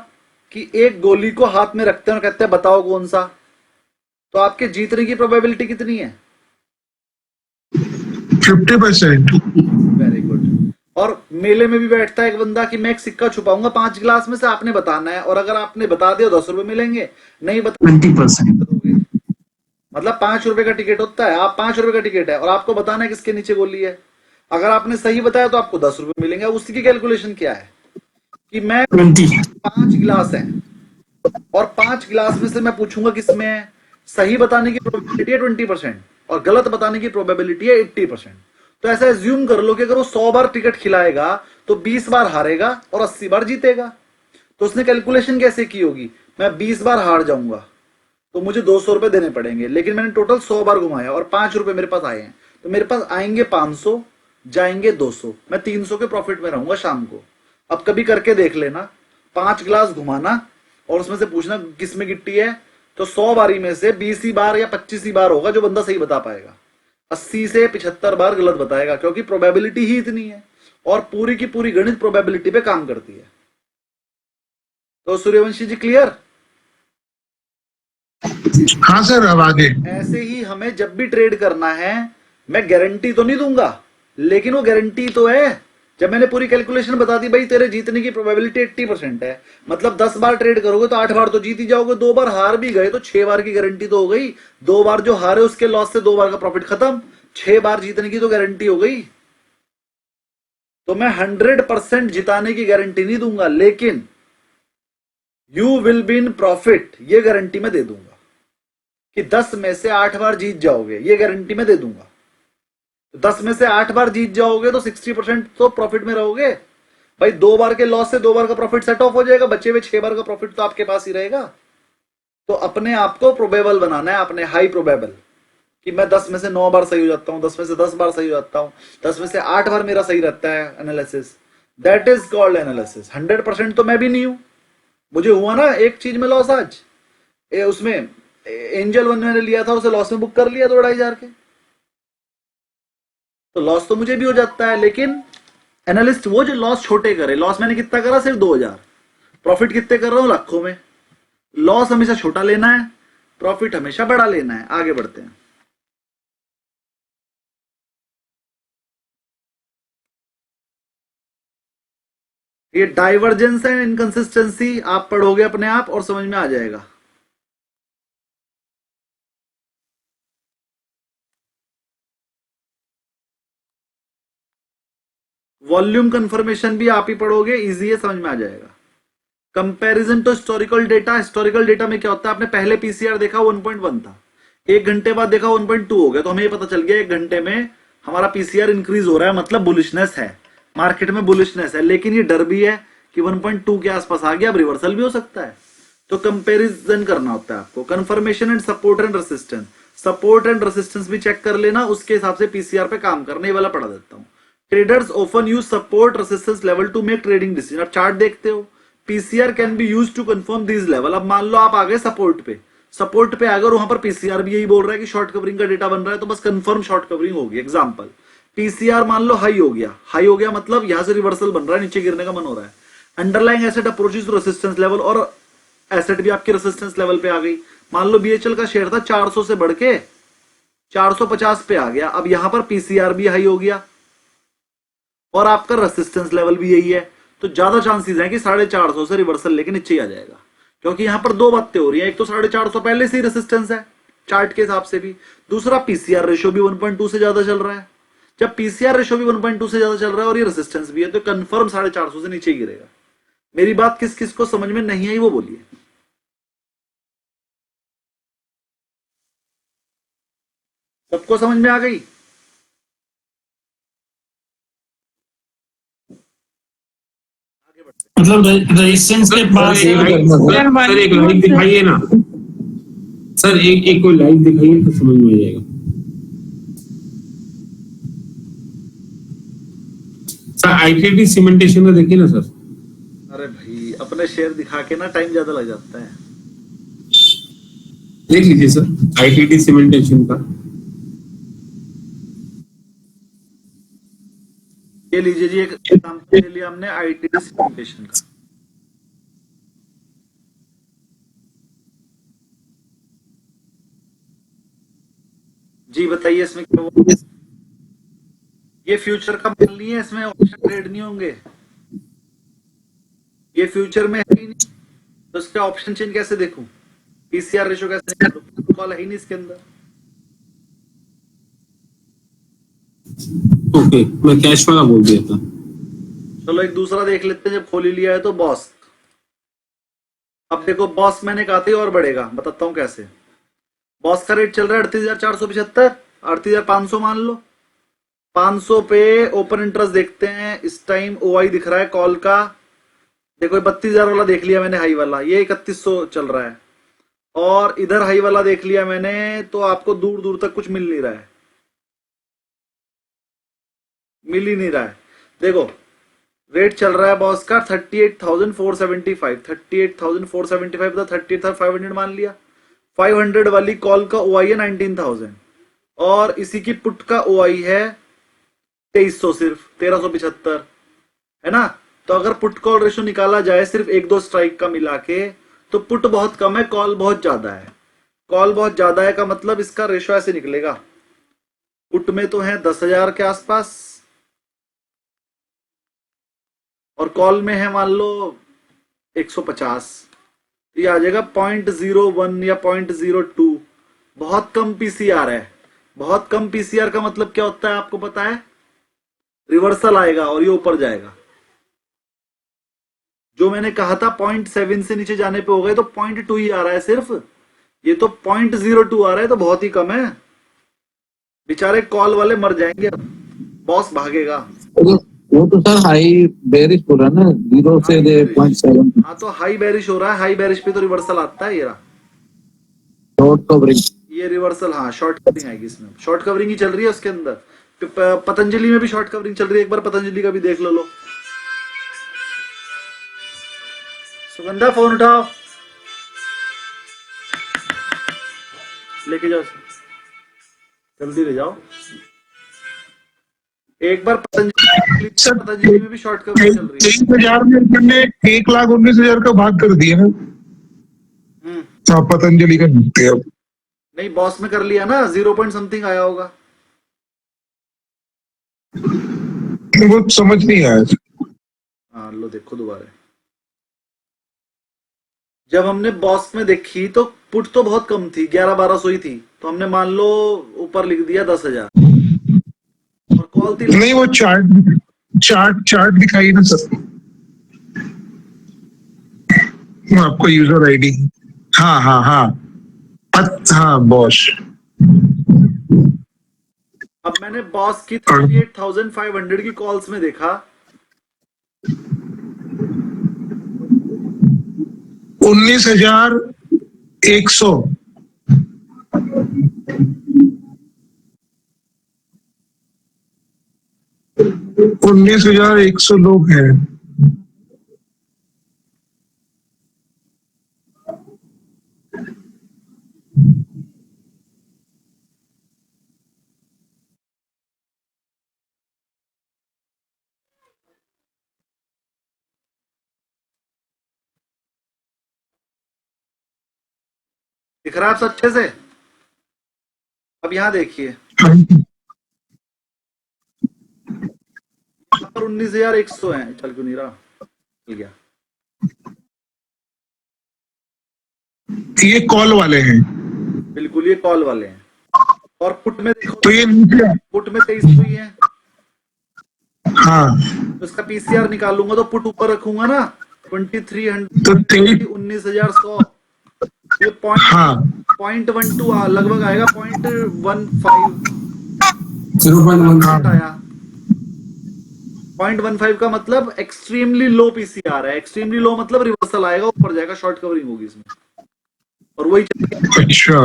कि एक गोली को हाथ में रखते हैं और कहते हैं बताओ कौन सा, तो आपके जीतने की प्रोबेबिलिटी कितनी है? 50%। Very good. और मेले में भी बैठता है एक बंदा कि मैं एक सिक्का छुपाऊंगा 5 गिलास में से, आपने बताना है, और अगर आपने बता दिया 10 रुपए मिलेंगे, नहीं बता 20%। दोगे। मतलब 5 रुपए का टिकट होता है, आप 5 रुपए का टिकट है और आपको बताना है किसके नीचे गोली है। अगर आपने सही बताया तो आपको 10 रुपए मिलेंगे। उसी की कैलकुलेशन क्या है कि मैं 20। 5 गिलास है और 5 गिलास में से मैं पूछूंगा किसमें है। सही बताने की प्रोबेबिलिटी है 20% और गलत बताने की प्रोबेबिलिटी है 80%। तो ऐसा एज्यूम कर लो कि अगर वो 100 बार टिकट खिलाएगा तो 20 बार हारेगा और 80 बार जीतेगा। तो उसने कैलकुलेशन कैसे की होगी, मैं 20 बार हार जाऊंगा तो मुझे 200 रुपए देने पड़ेंगे, लेकिन मैंने टोटल 100 बार घुमाया और 5 रुपए मेरे पास आए हैं, तो मेरे पास आएंगे 500, जाएंगे 200, मैं 300 के प्रॉफिट में रहूंगा शाम को। अब कभी करके देख लेना, 5 गिलास घुमाना और उसमें से पूछना किसमें गिट्टी है, तो 100 बारी में से 20 ही बार या 25 ही बार होगा जो बंदा सही बता पाएगा, 80 से 75 बार गलत बताएगा, क्योंकि प्रोबेबिलिटी ही इतनी है और पूरी की पूरी गणित प्रोबेबिलिटी पे काम करती है। तो सूर्यवंशी जी क्लियर? हाँ सर, अब आगे। ऐसे ही हमें जब भी ट्रेड करना है, मैं गारंटी तो नहीं दूंगा, लेकिन वो गारंटी तो है। जब मैंने पूरी कैलकुलेशन बता दी, भाई तेरे जीतने की प्रोबेबिलिटी 80% है, मतलब 10 बार ट्रेड करोगे तो 8 बार तो जीत ही जाओगे, 2 बार हार भी गए तो 6 बार की गारंटी तो हो गई। 2 बार जो हारे उसके लॉस से 2 बार का प्रॉफिट खत्म, 6 बार जीतने की तो गारंटी हो गई। तो मैं 100% जिताने की गारंटी नहीं दूंगा, लेकिन you will be in profit ये गारंटी मैं दे दूंगा कि 10 में से 8 बार जीत जाओगे, ये गारंटी मैं दे दूंगा। 10 में से 8 बार जीत जाओगे तो 60% तो प्रॉफिट में रहोगे भाई। 2 बार के लॉस से 2 बार का प्रॉफिट सेट ऑफ हो जाएगा, बचे हुए 6 बार का प्रॉफिट तो आपके पास ही रहेगा। तो अपने आप को प्रोबेबल बनाना है, अपने हाई प्रोबेबल, कि मैं 10 में से 9 बार सही हो जाता हूं, 10 में से 10 बार सही हो जाता हूं, 10 में से 8 बार मेरा सही रहता है analysis. That is called analysis. 100% तो मैं भी नहीं हूं। मुझे हुआ ना एक चीज में लॉस आज, उसमें एंजल 1 मैंने लिया था, उसे लॉस में बुक कर लिया 2-2.5 के, तो लॉस तो मुझे भी हो जाता है। लेकिन एनालिस्ट वो जो लॉस छोटे करे, लॉस मैंने कितना करा, सिर्फ 2000, प्रॉफिट कितने कर रहा हूं, लाखों में। लॉस हमेशा छोटा लेना है, प्रॉफिट हमेशा बड़ा लेना है। आगे बढ़ते हैं। ये डाइवर्जेंस एंड इनकंसिस्टेंसी आप पढ़ोगे अपने आप और समझ में आ जाएगा। वॉल्यूम कंफर्मेशन भी आप ही पढ़ोगे, इजी है, समझ में आ जाएगा। Comparison to historical data. Historical data में क्या होता है, आपने पहले पीसीआर देखा 1.1 था, 1 घंटे बाद देखा 1.2 हो गया, तो हमें ये पता चल गया 1 घंटे में हमारा पीसीआर इंक्रीज हो रहा है, मतलब बुलिशनेस है, मार्केट में बुलिशनेस है। लेकिन ये डर भी है कि 1.2 के आसपास आ गया, अब रिवर्सल भी हो सकता है। तो कंपैरिजन करना होता है आपको। Confirmation and support and resistance. Support and resistance भी चेक कर लेना, उसके हिसाब से पीसीआर पे काम करने, ये वाला पढ़ा देता हूं। Traders often use support resistance level to make trading decision. अब चार्ट देखते हो, PCR can be use to confirm this level. अब मान लो आप आ गए सपोर्ट पे, सपोर्ट पे अगर वहां पर पीसीआर भी यही बोल रहा है कि शॉर्ट कवरिंग का डेटा बन रहा है तो बस कंफर्म शॉर्ट कवरिंग होगी। एग्जांपल, पीसीआर मान लो हाई हो गया मतलब यहां से रिवर्सल बन रहा है, नीचे गिरने का मन हो रहा है। Underlying asset approaches to resistance level, और एसेट भी आपके रेसिस्टेंस लेवल पे आ गई। मान लो बीएचएल का शेयर था 400 से बढ़ के 450 पे आ गया, अब यहां पर पीसीआर भी हाई हो गया और आपका रेसिस्टेंस लेवल भी यही है, तो ज्यादा चांसेस है कि 450 से रिवर्सल लेके नीचे ही आ जाएगा। क्योंकि यहां पर दो बातें हो रही हैं, एक तो 450 पहले से ही रेसिस्टेंस है चार्ट के हिसाब से भी, दूसरा पीसीआर रेशो भी 1.2 से ज्यादा चल रहा है। जब पीसीआर रेशो भी 1.2 से ज्यादा चल रहा है और ये रेसिस्टेंस भी है तो कंफर्म 450 से नीचे ही गिरेगा। मेरी बात किस किस को समझ में नहीं आई वो बोलिए। सबको समझ में आ गई? मतलब रेजिस्टेंस के पास सर एक लाइव दिखाइए ना सर, एक कोई लाइव दिखाइए तो समझ में आ जाएगा सर। आईटीटी सीमेंटेशन का देखिए ना सर। अरे भाई अपने शेयर दिखा के ना टाइम ज्यादा लग जाता है। देख लीजिए सर आईटीटी सीमेंटेशन का। ये लीजिए जी, एक एग्जांपल ले लिया हमने आईटीडी सिमुलेशन का। जी बताइए इसमें क्या हुआ? ये फ्यूचर का माल नहीं है, इसमें ऑप्शन ट्रेड नहीं होंगे, ये फ्यूचर में है ही नहीं, तो इसका ऑप्शन चेंज कैसे देखूं, पीसीआर रेशो कैसे निकालूं? कॉल है ही नहीं इसके अंदर। ओके, मैं कैश वाला बोल दिया था। चलो एक दूसरा देख लेते हैं, जब खोल ही लिया है तो बॉस। अब देखो बॉस मैंने कहा था और बढ़ेगा, बताता हूं कैसे। बॉस का रेट चल रहा है 38,475, 38,500 मान लो। 500 पे ओपन इंटरेस्ट देखते हैं, इस टाइम ओआई दिख रहा है कॉल का, देखो 32,000 वाला देख लिया मैंने हाई वाला, ये 3100 चल रहा है। और इधर हाई वाला देख लिया मैंने, तो आपको दूर दूर तक कुछ मिल नहीं रहा है, मिल ही नहीं रहा है। देखो रेट चल रहा है बॉस का 38,475, 38,475 था, 38,500 मान लिया। 500 वाली कॉल का ओआई है 19,000 और इसी की पुट का ओआई है 2300, सिर्फ 1375 है ना। तो अगर पुट कॉल रेशो निकाला जाए सिर्फ एक दो स्ट्राइक का मिला के, तो पुट बहुत कम है, कॉल बहुत ज्यादा है। कॉल बहुत ज्यादा है का मतलब इसका रेशो ऐसे निकलेगा, पुट में तो है 10,000 के आसपास और कॉल में है मान लो 150, ये आ जाएगा 0.01 या 0.02। बहुत कम पीसीआर है। बहुत कम पीसीआर का मतलब क्या होता है आपको पता है? रिवर्सल आएगा और ये ऊपर जाएगा। जो मैंने कहा था 0.7 से नीचे जाने पे हो गए तो 0.2 ही आ रहा है सिर्फ, ये तो 0.02 आ रहा है, तो बहुत ही कम है। बेचारे कॉल वाले मर जाएंगे, बॉस भागेगा। वो तो सर हाई बेरिश हो रहा है ना, 0 से 0.7 हाँ तो हाई बेरिश हो रहा है, हाई बेरिश पे तो रिवर्सल आता है। ये रहा शॉर्ट कवरिंग। ये रिवर्सल, हाँ शॉर्ट कवरिंग आएगी इसमें, शॉर्ट कवरिंग ही चल रही है उसके अंदर। पतंजलि में भी शॉर्ट कवरिंग चल रही है, एक बार पतंजलि का भी देख लो। सुगंधा फोन उठाओ, लेके जाओ, जल्दी ले जाओ। एक बार पतंजलि में भी शॉर्ट कवरिंग चल रही है। 23,000 में अपन ने 1,19,000 का भाग कर दिया है। हाँ पतंजलि का देखते हैं अब। नहीं बॉस में कर लिया ना, 0 पॉइंट समथिंग आया होगा। वो समझ नहीं आया। हाँ लो देखो दोबारा, जब हमने बॉस में देखी तो पुट तो बहुत कम थी, 11-1200 ही थी, तो हमने मान लो ऊपर लिख दिया 10,000 और कॉल थी। नहीं वो चार्ट दिखाई ना सर, आपको यूजर आईडी। हाँ हाँ हाँ हाँ बॉस। अब मैंने बॉस की 38,500 की कॉल्स में देखा, 19,100। 19,100 लोग हैं। दिख रहा है आपसे अच्छे से? अब यहाँ देखिए, यहाँ पर 19,100 है। चल क्यों नहीं रहा? चल गया। ये कॉल वाले हैं, बिल्कुल ये कॉल वाले हैं। और पुट में देखो, तो ये नीचे, पुट में 23 हुई है, हाँ, तो इसका पीसीआर निकालूंगा तो पुट ऊपर रखूंगा ना, 2300, तो 23, 19,100, ये पॉइंट हाँ, 0.12 लगभग आएगा, 0.15 हाँ, आया। 0.15 का मतलब एक्सट्रीमली लो पीसीआर है। एक्सट्रीमली लो मतलब रिवर्सल आएगा, ऊपर जाएगा, शॉर्ट कवरिंग होगी इसमें, और वही चल रही है, अच्छा,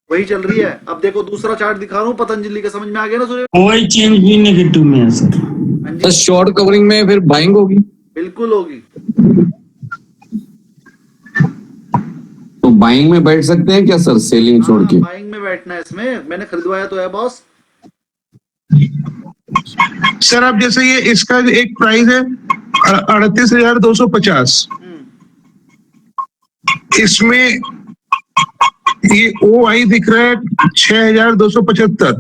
वही चल रही है। अब देखो दूसरा चार्ट दिखा रहा हूँ पतंजलि का, समझ में आ गया ना सूर्य? कोई चेंज भी नेगेटिव में है सर। हाँ तो जी, शॉर्ट कवरिंग में फिर बाइंग होगी, बिल्कुल होगी। तो बाइंग में बैठ सकते हैं क्या सर, सेलिंग छोड़ के? बाइंग में बैठना है इसमें, मैंने खरीदवाया तो है बॉस। सर अब जैसे ये इसका एक प्राइस है 38,250, इसमें ये ओ आई दिख रहा है 6,275,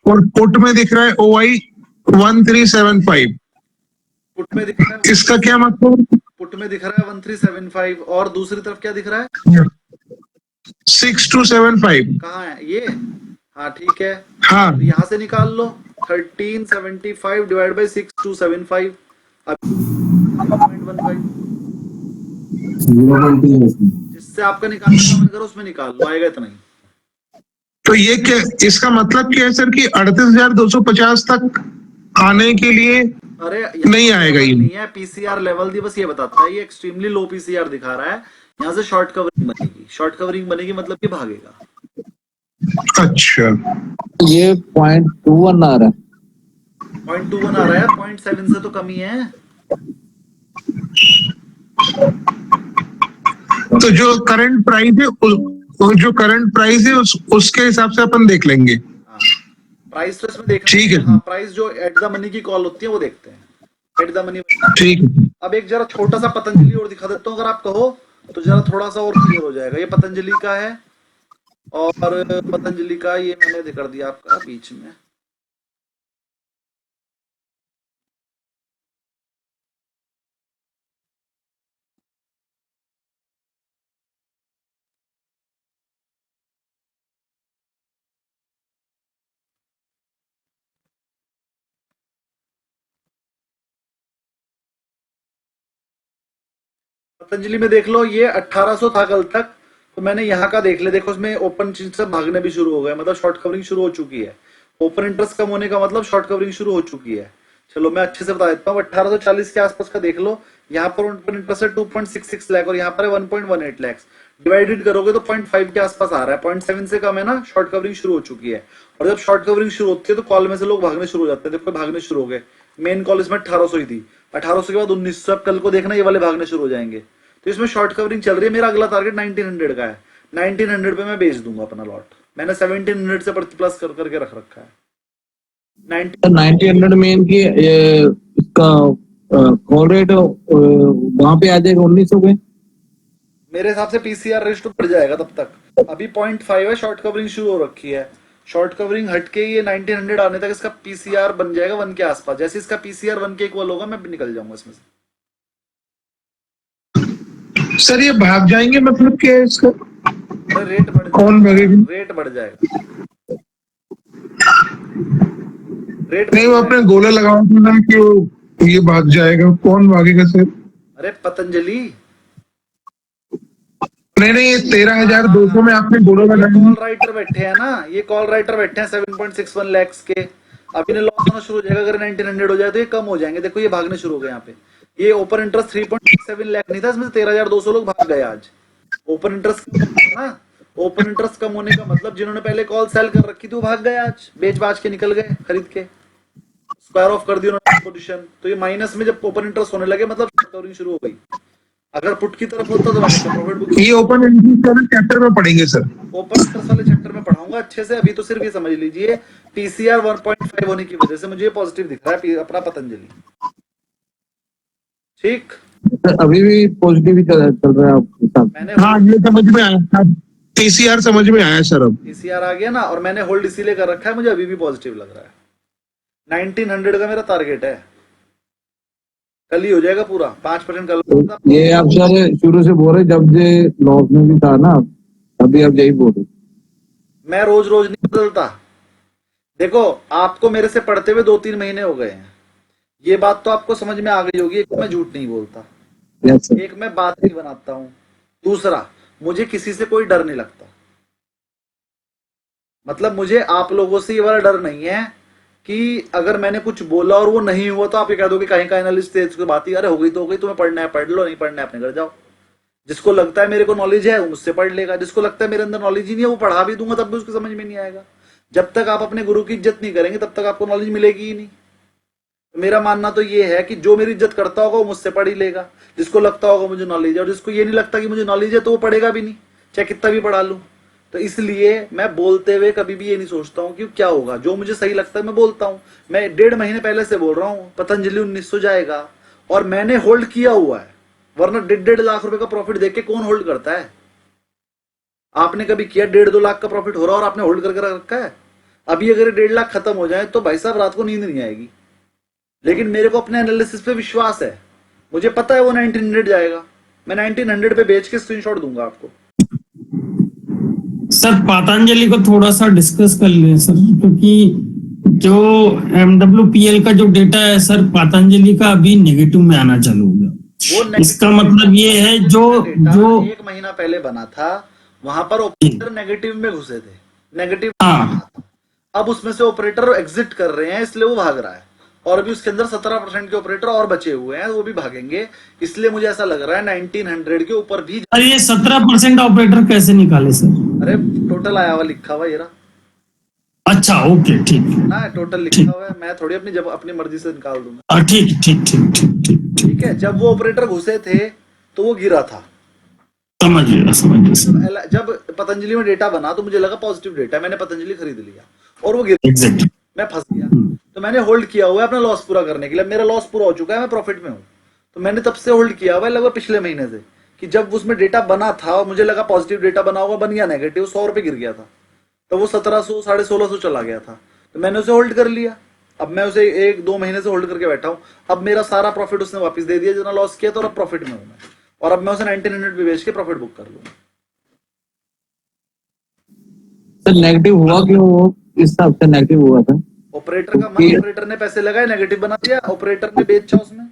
और पुट में दिख रहा है ओ आई 1375, पुट में दिख रहा है, इसका क्या मतलब? पुट में दिख रहा है 1375, और दूसरी तरफ क्या दिख रहा है? 6275, कहाँ है ये? हाँ ठीक है, हाँ, तो यहाँ से निकाल लो, 1375 डिवाइड बाई 6275, अब 0.15, जिससे आपका निकालने का मन करो उसमें निकाल लो, आएगा इतना ही। तो ये क्या, इसका मतलब क्या है सर कि 38,250 तक आने के लिए अरे नहीं आएगा ये? नहीं है, पीसीआर लेवल दी बस ये बताता है, ये एक्सट्रीमली लो पीसीआर दिखा रहा है। यहाँ से शॉर्ट कवरिंग बनेगी, शॉर्ट कवरिंग बनेगी मतलब कि भागेगा। अच्छा, ये 0.21 आ रहा है। 0.21 आ रहा है, 0.7 से तो कम ही है। तो जो करंट प्राइस है जो करंट प्राइस है उसके हिसाब से अपन देख लेंगे। हाँ, प्राइस तो इसमें देख, ठीक है। हाँ, प्राइस जो एट द मनी की कॉल होती है वो देखते हैं, एट द मनी। ठीक है, अब एक जरा छोटा सा पतंजलि और दिखा देता हूँ, अगर आप कहो तो जरा थोड़ा सा और क्लियर हो जाएगा। ये पतंजलि का है, और पतंजलि का ये मैंने कर दिया आपका बीच में। पतंजलि में देख लो, ये 1800 था कल तक, तो मैंने यहाँ का देख लिया, देखो उसमें ओपन से भागने भी शुरू हो गए, मतलब शॉर्ट कवरिंग शुरू हो चुकी है। ओपन इंटरेस्ट कम होने का मतलब शॉर्ट कवरिंग शुरू हो चुकी है। चलो मैं अच्छे से बता देता हूँ, 1840 के आसपास का देख लो, यहाँ पर ओपन इंटरेस्ट है 2.66 लाख, और यहाँ पर है 1.18 लाख। डिवाइडेड करोगे तो 0.5 के आसपास आ रहा है, 0.7 से कम है ना, शॉर्ट कवरिंग शुरू हो चुकी है। और जब शॉर्ट कवरिंग शुरू होती है तो कॉल में से लोग भागने शुरू हो जाते हैं, देखो भागने शुरू हो गए। मेन कॉल इसमें 1800 ही थी, 1800 के बाद 1900, अब कल को देखना ये वाले भागने शुरू हो जाएंगे। तो इसमें शॉर्ट कवरिंग चल रही है। मेरा अगला टारगेट 1900 का है, 1900 पे मैं बेच दूंगा अपना लॉट। मैंने 1700 से प्लस करके रख रखा है। 1900 में इनकी इसका कॉल रेट वहां पे आ जाएगा 1900 पे। मेरे हिसाब से पीसीआर रेशियो बढ़ जाएगा तब तक। अभी 0.5 है, शॉर्ट कवरिंग शुरू हो रखी है। शॉर्ट कवरिंग हटके ये 1900 आने तक इसका पीसीआर बन जाएगा 1 के आसपास। जैसे इसका पीसीआर 1 के इक्वल होगा मैं भी निकल जाऊंगा इसमें से। सर ये भाग जाएंगे मतलब क्या है इसका? अरे रेट बढ़ कौन भागेगा? रेट बढ़ जाएगा, रेट नहीं, वो अपने गोले लगाओ ना कि वो ये भाग जाएगा, कौन भागेगा सर? अरे पतंजलि, नहीं नहीं, ये 13,200 में आपने गोले ये लगाए। कॉल राइटर बैठे हैं ना, ये कॉल राइटर बैठे हैं 7.61 लाख के। अब इन्हें लॉस होना शुरू हो जाएगा अगर 1900 हो जाए तो ये कम हो जाएंगे। देखो ये भागने शुरू हो गए यहाँ पे। ये ओपन इंटरेस्ट 3.7 लाख नहीं था, इसमें 13,200 लोग भाग गए आज। ओपन इंटरेस्ट ना, ओपन इंटरेस्ट कम होने का मतलब जिन्होंने पहले कॉल सेल कर रखी थी वो भाग गए आज, बेच बाच के निकल गए, खरीद के स्क्वायर ऑफ कर दी उन्होंने पोजीशन। तो ये माइनस में जब ओपन इंटरेस्ट होने लगे मतलब कवरिंग शुरू हो गई। अगर पुट की तरफ होता तो मैंने प्रॉफिट बुक। ये ओपन इंटरेस्ट वाले चैप्टर में पढ़ेंगे सर? ओपन इंटरेस्ट वाले चैप्टर में पढ़ाऊंगा अच्छे से। अभी तो सिर्फ ये समझ लीजिए पीसीआर 1.5 होने की वजह से मुझे पॉजिटिव दिख रहा है अपना पतंजलि। ठीक, सर अभी भी पॉजिटिव ही चल रहा है आपके साथ। मैंने हाँ ये समझ में आया, पीसीआर समझ में आया सर अब। पीसीआर आ गया ना, और मैंने होल्ड इसीलिए कर रखा है, मुझे अभी भी पॉजिटिव लग रहा है। 1900 का मेरा टारगेट है, कल ही हो जाएगा पूरा, 5% कल तो होगा। ये आप सर शुरू से बोल रहे जब से लॉस में भी था ना, अभी आप यही बोल रहे। मैं रोज रोज नहीं बदलता। देखो, आपको मेरे से पढ़ते हुए 2-3 महीने हो गए हैं, ये बात तो आपको समझ में आ गई होगी, एक मैं झूठ नहीं बोलता, यस सर। एक मैं बात नहीं बनाता हूं, दूसरा मुझे किसी से कोई डर नहीं लगता। मतलब मुझे आप लोगों से ये वाला डर नहीं है कि अगर मैंने कुछ बोला और वो नहीं हुआ तो आप ये कह दोगे कहीं का एनालिस्ट है, इसकी बात ही, अरे हो गई तो हो गई, तुम्हें पढ़ना है पढ़ लो, नहीं पढ़ना है अपने घर जाओ। जिसको लगता है मेरे को नॉलेज है वो मुझसे पढ़ लेगा, जिसको लगता है मेरे अंदर नॉलेज ही नहीं है वो पढ़ा भी दूंगा तब भी उसको समझ में नहीं आएगा। जब तक आप अपने गुरु की इज्जत नहीं करेंगे तब तक आपको नॉलेज मिलेगी ही नहीं। तो मेरा मानना तो ये है कि जो मेरी इज्जत करता होगा वो मुझसे पढ़ ही लेगा, जिसको लगता होगा मुझे नॉलेज है, और जिसको ये नहीं लगता कि मुझे नॉलेज है तो वो पढ़ेगा भी नहीं, चाहे कितना भी पढ़ा लूं। तो इसलिए मैं बोलते हुए कभी भी ये नहीं सोचता हूं कि क्या होगा, जो मुझे सही लगता है मैं बोलता हूं। मैं 1.5 महीने पहले से बोल रहा हूं पतंजलि 1900 जाएगा, और मैंने होल्ड किया हुआ है, वरना 1.5 लाख रुपए का प्रॉफिट देख के कौन होल्ड करता है? आपने कभी किया 1.5-2 लाख का प्रॉफिट हो रहा और आपने होल्ड करके रखा है? अभी अगर 1.5 लाख खत्म हो जाए तो भाई साहब रात को नींद नहीं आएगी। लेकिन मेरे को अपने एनालिसिस पे विश्वास है, मुझे पता है वो 1900 जाएगा, मैं 1900 पे बेच के स्क्रीनशॉट दूंगा आपको। सर पतंजलि को थोड़ा सा डिस्कस कर लें सर, क्योंकि जो MWPL का जो डेटा है सर, पतंजलि का अभी नेगेटिव में आना चालू हो गया। वो इसका मतलब ये है जो जो 1 महीना पहले बना था वहां पर ऑपरेटर नेगेटिव में घुसे थे, नेगेटिव। हाँ अब उसमें से ऑपरेटर एग्जिट कर रहे हैं इसलिए वो भाग रहा है, और अभी उसके अंदर 17% के ऑपरेटर और बचे हुए हैं, वो भी भागेंगे। इसलिए मुझे ऐसा लग रहा है 1900 के ऊपर भी। अरे ये 17% ऑपरेटर कैसे निकाले सर? अरे टोटल आया हुआ लिखा हुआ ये रहा अच्छा ओके ठीक है ना, टोटल लिखा हुआ है, मैं थोड़ी अपनी जब अपनी मर्जी से निकाल दूंगा। ठीक ठीक ठीक ठीक ठीक ठीक ठीक है, जब वो ऑपरेटर घुसे थे तो वो गिरा था। समझ गया समझ गया जब पतंजलि में डेटा बना तो मुझे लगा पॉजिटिव डेटा, मैंने पतंजलि खरीद लिया और वो गिर, एग्जैक्टली। मैं फंस गया। तो मैंने होल्ड किया हुआ है अपना लॉस पूरा करने के लिए, मेरा लॉस पूरा हो चुका है, मैं प्रॉफिट में हूँ। तो मैंने तब से होल्ड किया हुआ है लगभग पिछले महीने से, कि जब उसमें डेटा बना था और मुझे लगा पॉजिटिव डेटा बना होगा, बन गया नेगेटिव, 100 रुपए गिर गया था, तो वो 1700 1650 चला गया था, तो मैंने उसे होल्ड कर लिया। अब मैं उसे 1-2 महीने से होल्ड करके बैठा हूँ। अब मेरा सारा प्रॉफिट उसने वापस दे दिया जितना लॉस किया था, और अब प्रॉफिट में हूँ मैं, और अब मैं उसे 1900 पे बेच के प्रॉफिट बुक कर लूंगा। सर नेगेटिव हुआ क्यों? वो इस हिसाब से नेगेटिव हुआ था। ऑपरेटर का मन, ऑपरेटर ने पैसे लगाए नेगेटिव बना दिया, ऑपरेटर ने बेचा उसमें।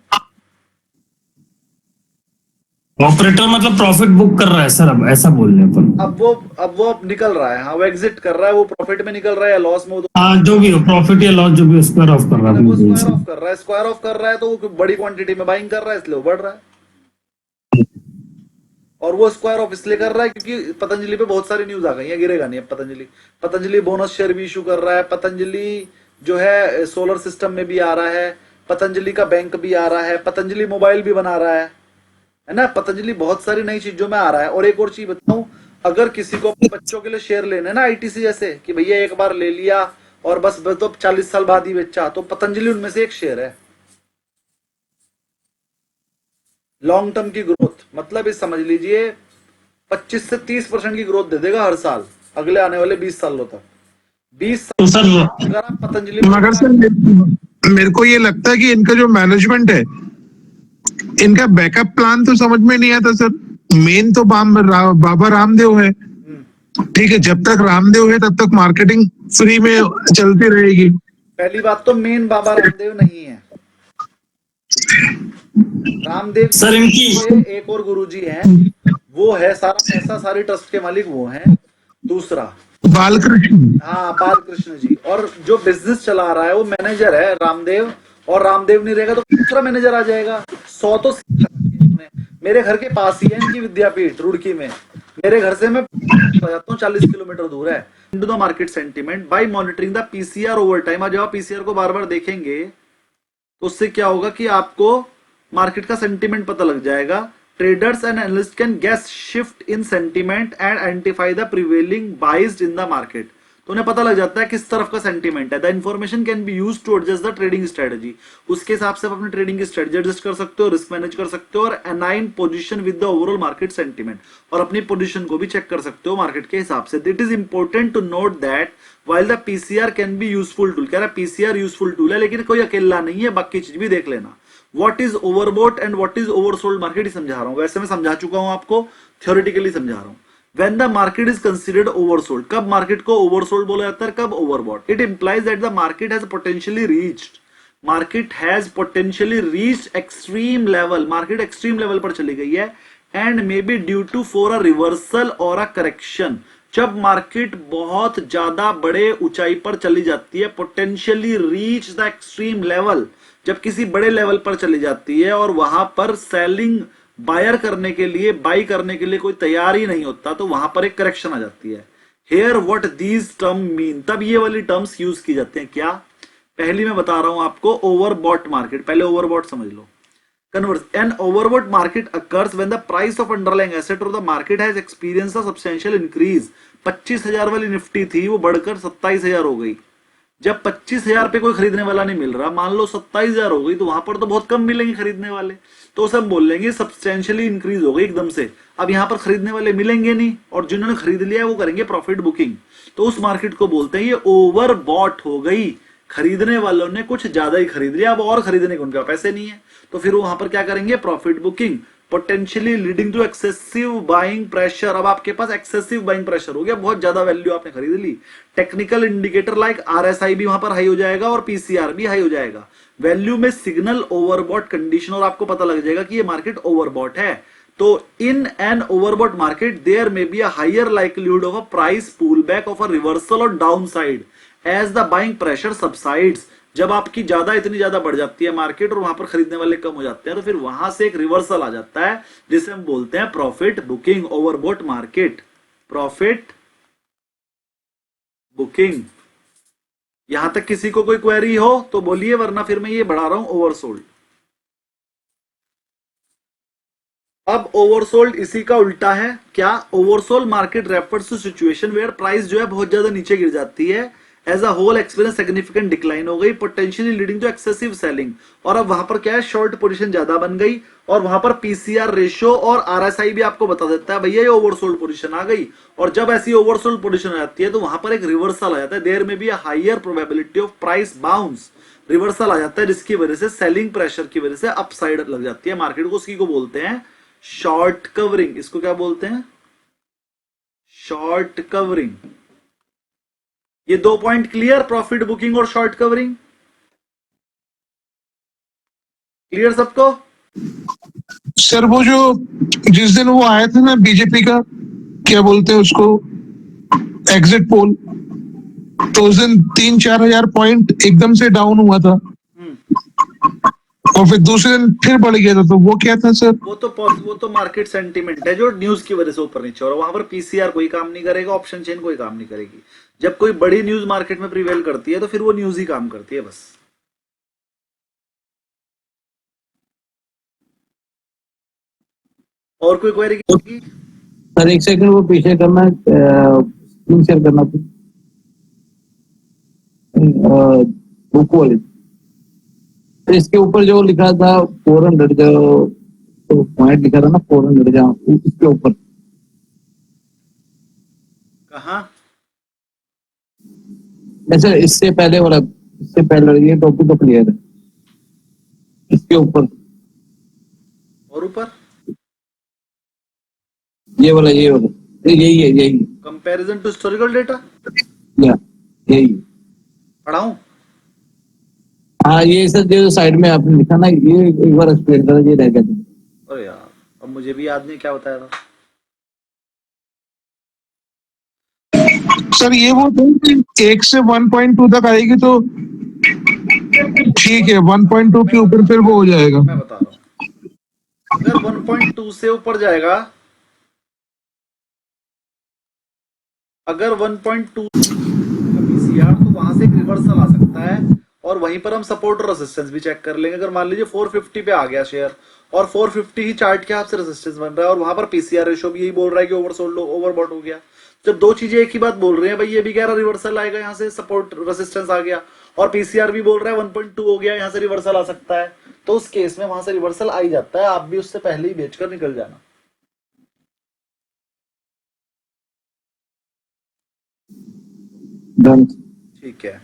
ऑपरेटर मतलब प्रॉफिट बुक कर रहा है सर, अब ऐसा बोल रहे हैं अपन। अब वो निकल रहा है, हाँ वो एग्जिट कर रहा है, वो प्रॉफिट में निकल रहा है या लॉस में, हाँ जो भी हो, प्रॉफिट या लॉस जो भी, स्क्वायर ऑफ कर रहा है। वो स्क्वायर ऑफ कर रहा है, स्क्वायर ऑफ कर रहा है, तो वो बड़ी क्वांटिटी में बाइंग कर रहा है इसलिए वो बढ़ रहा है। और वो स्क्वायर ऑफ इसलिए कर रहा है क्योंकि पतंजलि पे बहुत सारी न्यूज आ गई है, गिरेगा नहीं अब पतंजलि बोनस शेयर भी इशू कर रहा है, पतंजलि जो है सोलर सिस्टम में भी आ रहा है, पतंजलि का बैंक भी आ रहा है, पतंजलि मोबाइल भी बना रहा है ना, पतंजलि बहुत सारी नई चीजों में आ रहा है। और एक और चीज बताऊं, अगर किसी को अपने बच्चों के लिए शेयर लेने ना आईटीसी जैसे, कि भैया एक बार ले लिया और बस तो 40 साल बाद ही बेचा, तो पतंजलि उनमें से एक शेयर है। लॉन्ग टर्म की ग्रोथ मतलब इस समझ लीजिए 25 से 30% की ग्रोथ दे देगा हर साल अगले आने वाले 20 सालों तक। 20 तो साल सर अगर आप पतंजलि मगर सर मेरे को ये लगता है कि इनका जो मैनेजमेंट है, इनका बैकअप प्लान तो समझ में नहीं आता सर। मेन तो बाबा रामदेव है, ठीक है, जब तक रामदेव है तब तक मार्केटिंग फ्री में चलती रहेगी। पहली बात तो मेन बाबा रामदेव नहीं है, रामदेव सर इनकी एक और गुरुजी हैं, वो है सारा पैसा सारी ट्रस्ट के मालिक वो हैं। दूसरा बालकृष्ण, हाँ बालकृष्ण जी, और जो बिजनेस चला रहा है वो मैनेजर है रामदेव, और रामदेव नहीं रहेगा तो दूसरा मैनेजर आ जाएगा। 100 तो मेरे घर के पास ही है इनकी विद्यापीठ रुड़की में, मेरे घर से मैं जाता हूँ 40 किलोमीटर दूर है। Into the market sentiment by monitoring the PCR over time. जब आप पीसीआर को बार बार देखेंगे तो उससे क्या होगा कि आपको मार्केट का सेंटीमेंट पता लग जाएगा। Traders and analyst can guess shift in sentiment and identify the prevailing biased in the market. तो उन्हें पता लग जाता है किस तरफ का सेंटीमेंट है। The information can be use to adjust the trading strategy, उसके हिसाब से आप अपनी ट्रेडिंग की स्ट्रेटजी एडजस्ट कर सकते हो, रिस्क मैनेज कर सकते हो और align position with the overall market sentiment, और अपनी पोजीशन को भी चेक कर सकते हो मार्केट के हिसाब से। It is important to note that while the PCR can be useful tool, कह रहा है PCR यूजफुल टूल है लेकिन कोई अकेला नहीं है, बाकी चीज भी देख लेना। What is overbought and what is oversold market ही समझा रहा हूं, वैसे मैं समझा चुका हूं आपको, theoretically समझा रहा हूं। When the market is considered oversold, कब मार्केट को oversold बोला जाता है, कब overbought? It implies that the market has potentially reached extreme level, market extreme level पर चली गई है, and may be due to for a reversal or a correction। जब मार्केट बहुत ज्यादा बड़े ऊंचाई पर चली जाती है, potentially reach the extreme level, जब किसी बड़े लेवल पर चली जाती है और वहां पर सेलिंग बायर करने के लिए, बाई करने के लिए कोई तैयार ही नहीं होता, तो वहां पर एक करेक्शन आ जाती है। Here what these term mean, तब ये वाली टर्म्स यूज की जाते हैं। क्या? पहली मैं बता रहा हूं आपको, ओवरबॉट मार्केट, पहले ओवरबॉट समझ लो। Converse, an overbought market occurs when the price of underlying asset or the market has experienced a substantial increase। 25,000 वाली निफ्टी थी, वो बढ़कर 27,000 हो गई। जब 25,000 पे कोई खरीदने वाला नहीं मिल रहा, मान लो 27,000 हो गई, तो वहां पर तो बहुत कम मिलेंगे खरीदने वाले, तो उसे हम बोल लेंगे सब्सटेंशियली इंक्रीज हो गई एकदम से। अब यहां पर खरीदने वाले मिलेंगे नहीं, और जिन्होंने खरीद लिया वो करेंगे प्रॉफिट बुकिंग, तो उस मार्केट को बोलते हैं ये ओवरबॉट हो गई। खरीदने वालों ने कुछ ज्यादा ही खरीद लिया, अब और खरीदने के उनके पास पैसे नहीं है, तो फिर वहां पर क्या करेंगे, profit booking. Potentially leading to excessive buying pressure, अब आपके पास एक्सेसिव बाइंग प्रेशर हो गया, बहुत ज्यादा वैल्यू आपने खरीद ली। टेक्निकल इंडिकेटर लाइक RSI भी वहां पर हाई हो जाएगा और PCR भी हाई हो जाएगा। वैल्यू में सिग्नल ओवरबॉट कंडीशन, और आपको पता लग जाएगा कि ये मार्केट ओवरबॉट है। तो in an overbought market there may be a higher likelihood of a price pullback of a reversal or downside as the buying pressure subsides. जब आपकी इतनी ज्यादा बढ़ जाती है मार्केट और वहां पर खरीदने वाले कम हो जाते हैं, तो फिर वहां से एक रिवर्सल आ जाता है, जिसे हम बोलते हैं profit booking. Overbought market, profit booking. यहां तक किसी को कोई क्वेरी हो तो बोलिए, वरना फिर मैं ये बढ़ा रहा हूं ओवरसोल्ड। अब ओवरसोल्ड इसी का उल्टा है। क्या? Oversold market refers to situation where price जो है बहुत ज्यादा नीचे गिर जाती है, as a whole experience significant decline हो गई, potentially leading to excessive selling, और अब वहां पर क्या है, शॉर्ट पोजीशन ज्यादा बन गई, और वहां पर PCR रेशियो और RSI भी आपको बता देता है भैया ये ओवरसोल्ड पोजीशन आ गई। और जब ऐसी ओवरसोल्ड पोजीशन आ जाती है तो वहां पर एक रिवर्सल आ जाता है, there may be higher probability of price bounce, reversal आ जाता है, जिसकी वजह से सेलिंग प्रेशर की वजह से अपसाइड लग जाती है मार्केट को। उसकी को बोलते हैं शॉर्ट कवरिंग। इसको क्या बोलते हैं? Short covering. ये 2 पॉइंट क्लियर, प्रॉफिट बुकिंग और शॉर्ट कवरिंग, क्लियर सबको? सर वो जो जिस दिन वो आया था ना बीजेपी का, क्या बोलते हैं उसको, एग्जिट पोल, तो उस दिन 3-4 हजार पॉइंट एकदम से डाउन हुआ था, और फिर दूसरे दिन फिर बढ़ गया था, तो वो क्या था सर? वो तो मार्केट सेंटीमेंट है जो न्यूज की वजह से ऊपर नीचे हो रहा है। वहां पर PCR कोई काम नहीं करेगा, ऑप्शन चेन कोई काम नहीं करेगी। जब कोई बड़ी न्यूज मार्केट में प्रिवेल करती है तो फिर वो न्यूज ही काम करती है बस। और कोई क्वेरी की? सर एक सेकंड वो पीछे करना, स्क्रीन शेयर करना बुक वाले, तो इसके ऊपर जो लिखा था 400, जो तो पॉइंट लिखा था ना 400, जहाँ इसके ऊपर कहाँ? सर इससे पहले वाला, इससे पहले ये टॉपिक तो क्लियर है, इसके ऊपर और ऊपर ये वाला यही है, यही कंपैरिजन टू हिस्टोरिकल डेटा, या यही। पढ़ाऊं? हाँ ये सर जो साइड में आपने लिखा ना, ये एक बार एक्सप्लेन करा, ये रह गया था। अरे यार अब मुझे भी याद नहीं क्या बताया था। सर ये वो 1 से 1.2 तक आएगी तो ठीक है, 1.2 के ऊपर फिर वो हो जाएगा। मैं बता रहा हूं, अगर 1.2 से ऊपर जाएगा, अगर 1.2 PCR, तो वहां से एक रिवर्सल आ सकता है, और वहीं पर हम सपोर्ट और रेजिस्टेंस भी चेक कर लेंगे। अगर मान लीजिए 450 पे आ गया शेयर, और 450 ही चार्ट के हाथ से रेजिस्टेंस बन रहा है, और वहां पर PCR रेशियो भी यही बोल रहा है कि ओवरसोल्ड ओवरबॉट हो गया, जब दो चीजें एक ही बात बोल रहे हैं भाई, ये भी कह रहा रिवर्सल आएगा यहाँ से, सपोर्ट रेसिस्टेंस आ गया, और पीसीआर भी बोल रहा है 1.2 हो गया, यहाँ से रिवर्सल आ सकता है, तो उस केस में वहां से रिवर्सल आ ही जाता है, आप भी उससे पहले ही बेचकर निकल जाना। डन। ठीक है,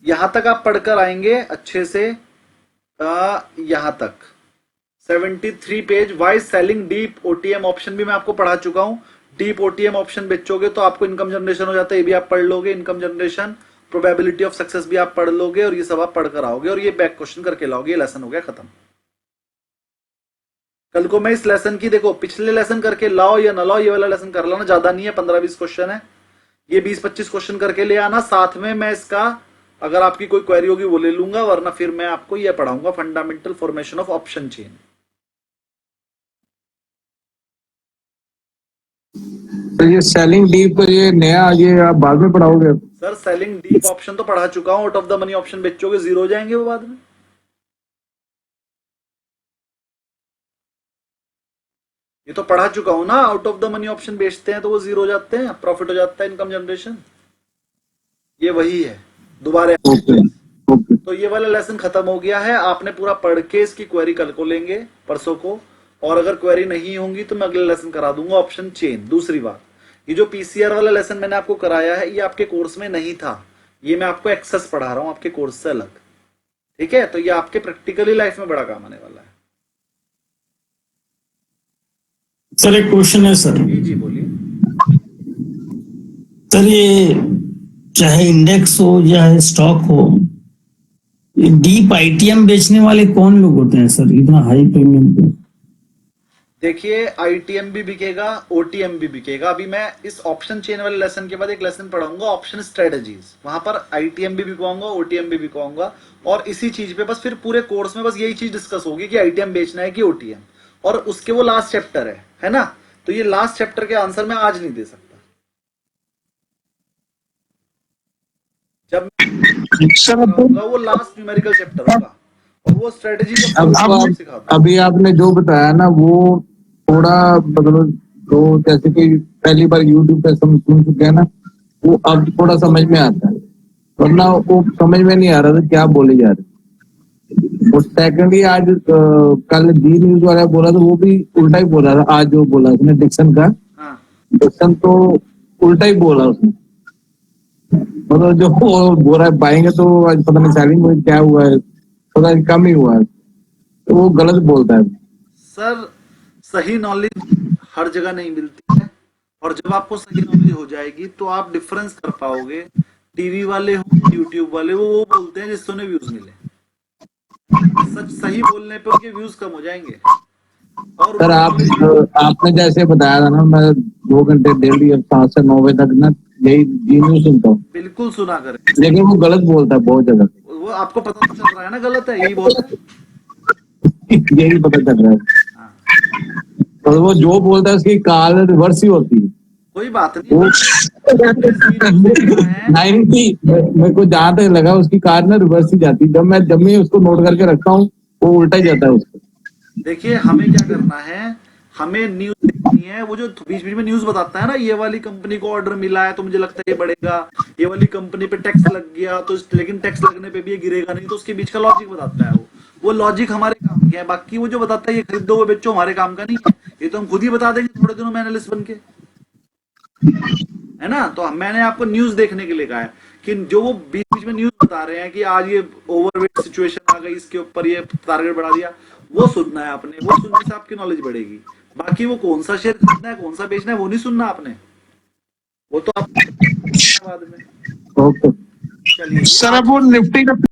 यहां तक आप पढ़कर आएंगे अच्छे से, यहां तक 73 page. Why selling deep OTM option भी मैं आपको पढ़ा चुका हूं। डीप ओटीएम ऑप्शन बेचोगे तो आपको इनकम जनरेशन हो जाता है, ये भी आप पढ़ लोगे। Income generation, probability of success भी आप पढ़ लोगे, और ये सब आप पढ़कर आओगे, और ये बैक क्वेश्चन करके लाओगे। ये लेसन हो गया खत्म। कल को मैं इस लेसन की, देखो पिछले लेसन करके लाओ या ना लाओ, ये वाला लेसन कर लाना, ज्यादा नहीं है, 15-20 क्वेश्चन है, ये 20-25 क्वेश्चन करके ले आना। साथ में मैं इसका, अगर आपकी कोई क्वेरी होगी वो ले लूंगा, वरना फिर मैं आपको ये पढ़ाऊंगा fundamental formation of option chain. तो ये सेलिंग डीप, ये नया, ये आप बाद में पढ़ाओगे? सर सेलिंग डीप ऑप्शन तो पढ़ा चुका हूं, out of the money option बेचोगे जीरो हो जाएंगे वो बाद में। ये तो पढ़ा चुका हूं ना, out of the money option बेचते हैं तो वो जीरो हो जाते हैं, प्रॉफिट हो जाता है, इनकम जनरेशन, ये वही है दोबारा। ओके। तो ये वाला लेसन खत्म हो गया है, आपने पूरा पढ़ के इसकी क्वेरी कल को लेंगे, परसों को, और अगर क्वेरी नहीं होंगी तो मैं अगले लेसन करा दूंगा ऑप्शन चेन। दूसरी बात, ये जो पीसीआर वाला लेसन मैंने आपको कराया है, ये आपके कोर्स में नहीं था, ये मैं आपको एक्सेस पढ़ा रहा हूं आपके कोर्स से अलग, ठीक है? तो ये आपके प्रैक्टिकली लाइफ में बड़ा काम आने वाला है। सर एक क्वेश्चन है सर। जी बोलिए। सर ये चाहे इंडेक्स हो या स्टॉक हो, ये डीप आईटीएम बेचने वाले कौन लोग होते हैं सर इतना हाई प्रीमियम पे? देखिए आईटीएम भी बिकेगा, ओटीएम भी बिकेगा। अभी मैं इस ऑप्शन चेन वाले लेसन के बाद एक लेसन पढ़ाऊंगा ऑप्शन स्ट्रेटजीज, वहां पर आईटीएम भी बिकवाऊंगा, ओटीएम भी बिकवाऊंगा, और इसी चीज पे बस फिर पूरे कोर्स में बस यही चीज डिस्कस होगी कि आईटीएम बेचना है कि ओटीएम, और उसके वो लास्ट चैप्टर है ना? तो ये लास्ट चैप्टर के आंसर मैं आज नहीं दे सकता, जब सर अब वो लास्ट न्यूमेरिकल चैप्टर होगा, और वो स्ट्रेटजी अब को सिखा दूंगा। अभी आपने जो बताया ना, वो थोड़ा मतलब, तो जैसे कि पहली बार यूट्यूब पे सुन चुके हैं ना, वो अब थोड़ा समझ में आता है, वरना वो समझ में नहीं आ रहा था क्या बोले जा रहे। और सेकंडली आज कल जी न्यूज वाला बोला तो वो भी उल्टा ही बोला था, आज जो बोला उसने डिक्शन का, हाँ डिक्शन तो उल्टा ही बोला उसने, मतलब जो वो बोल रहा है पाएंगे तो आज पता नहीं सेलिंग में क्या हुआ है, पता नहीं कम ही हुआ है, तो वो गलत बोलता है। सर सही नॉलेज हर जगह नहीं मिलती है, और जब आपको सही नॉलेज हो जाएगी तो आप डिफरेंस कर पाओगे। टीवी वाले हो, यूट्यूब वाले, वो बोलते हैं जिससे उन्हें व्यूज मिले, सच सही बोलने पे उनके व्यूज कम हो जाएंगे। और सर आपने जैसे बताया था ना, मैं 2 घंटे डेली 7 से 9 बजे तक ना यही जी न्यूज सुनता हूँ, बिल्कुल सुना करें, लेकिन वो गलत बोलता है बहुत ज्यादा। वो आपको पता तो चल रहा है ना गलत है, यही बोलता है। यही पता चल रहा है, हाँ, और वो जो बोलता है उसकी काल रिवर्स ही होती है। कोई बात नहीं। वो 90 मेरे को जहां तक लगा उसकी कार ना रिवर्स ही जाती है, जब मैं उसको नोट करके रखता हूँ वो उल्टा ही जाता है उसको। देखिए हमें क्या करना है, हमें न्यूज देखनी है। वो जो बीच बीच में न्यूज बताता है ना, ये वाली कंपनी को ऑर्डर मिला है तो मुझे लगता है ये बढ़ेगा, ये वाली कंपनी पे टैक्स लग गया तो लेकिन टैक्स लगने पे भी ये गिरेगा नहीं, तो उसके बीच का लॉजिक बताता है। वो लॉजिक हमारे काम का है, बाकी वो जो बताता है ये खरीदो वो बेचो हमारे काम का नहीं है, ये तो हम खुद ही बता देंगे थोड़े दिनों में एनालिस्ट बन के, है ना? तो मैंने आपको न्यूज देखने के लिए कहा है कि जो वो बीच बीच में न्यूज बता रहे हैं कि आज ये ओवरवेट सिचुएशन आ गई, इसके ऊपर ये टारगेट बढ़ा दिया, वो सुनना है आपने। वो सुनने से आपकी नॉलेज बढ़ेगी। बाकी वो कौन सा शेयर खरीदना है, कौन सा बेचना है, वो नहीं सुनना आपने, वो तो आप बाद में। ओके चलिए सर अब वो निफ्टी का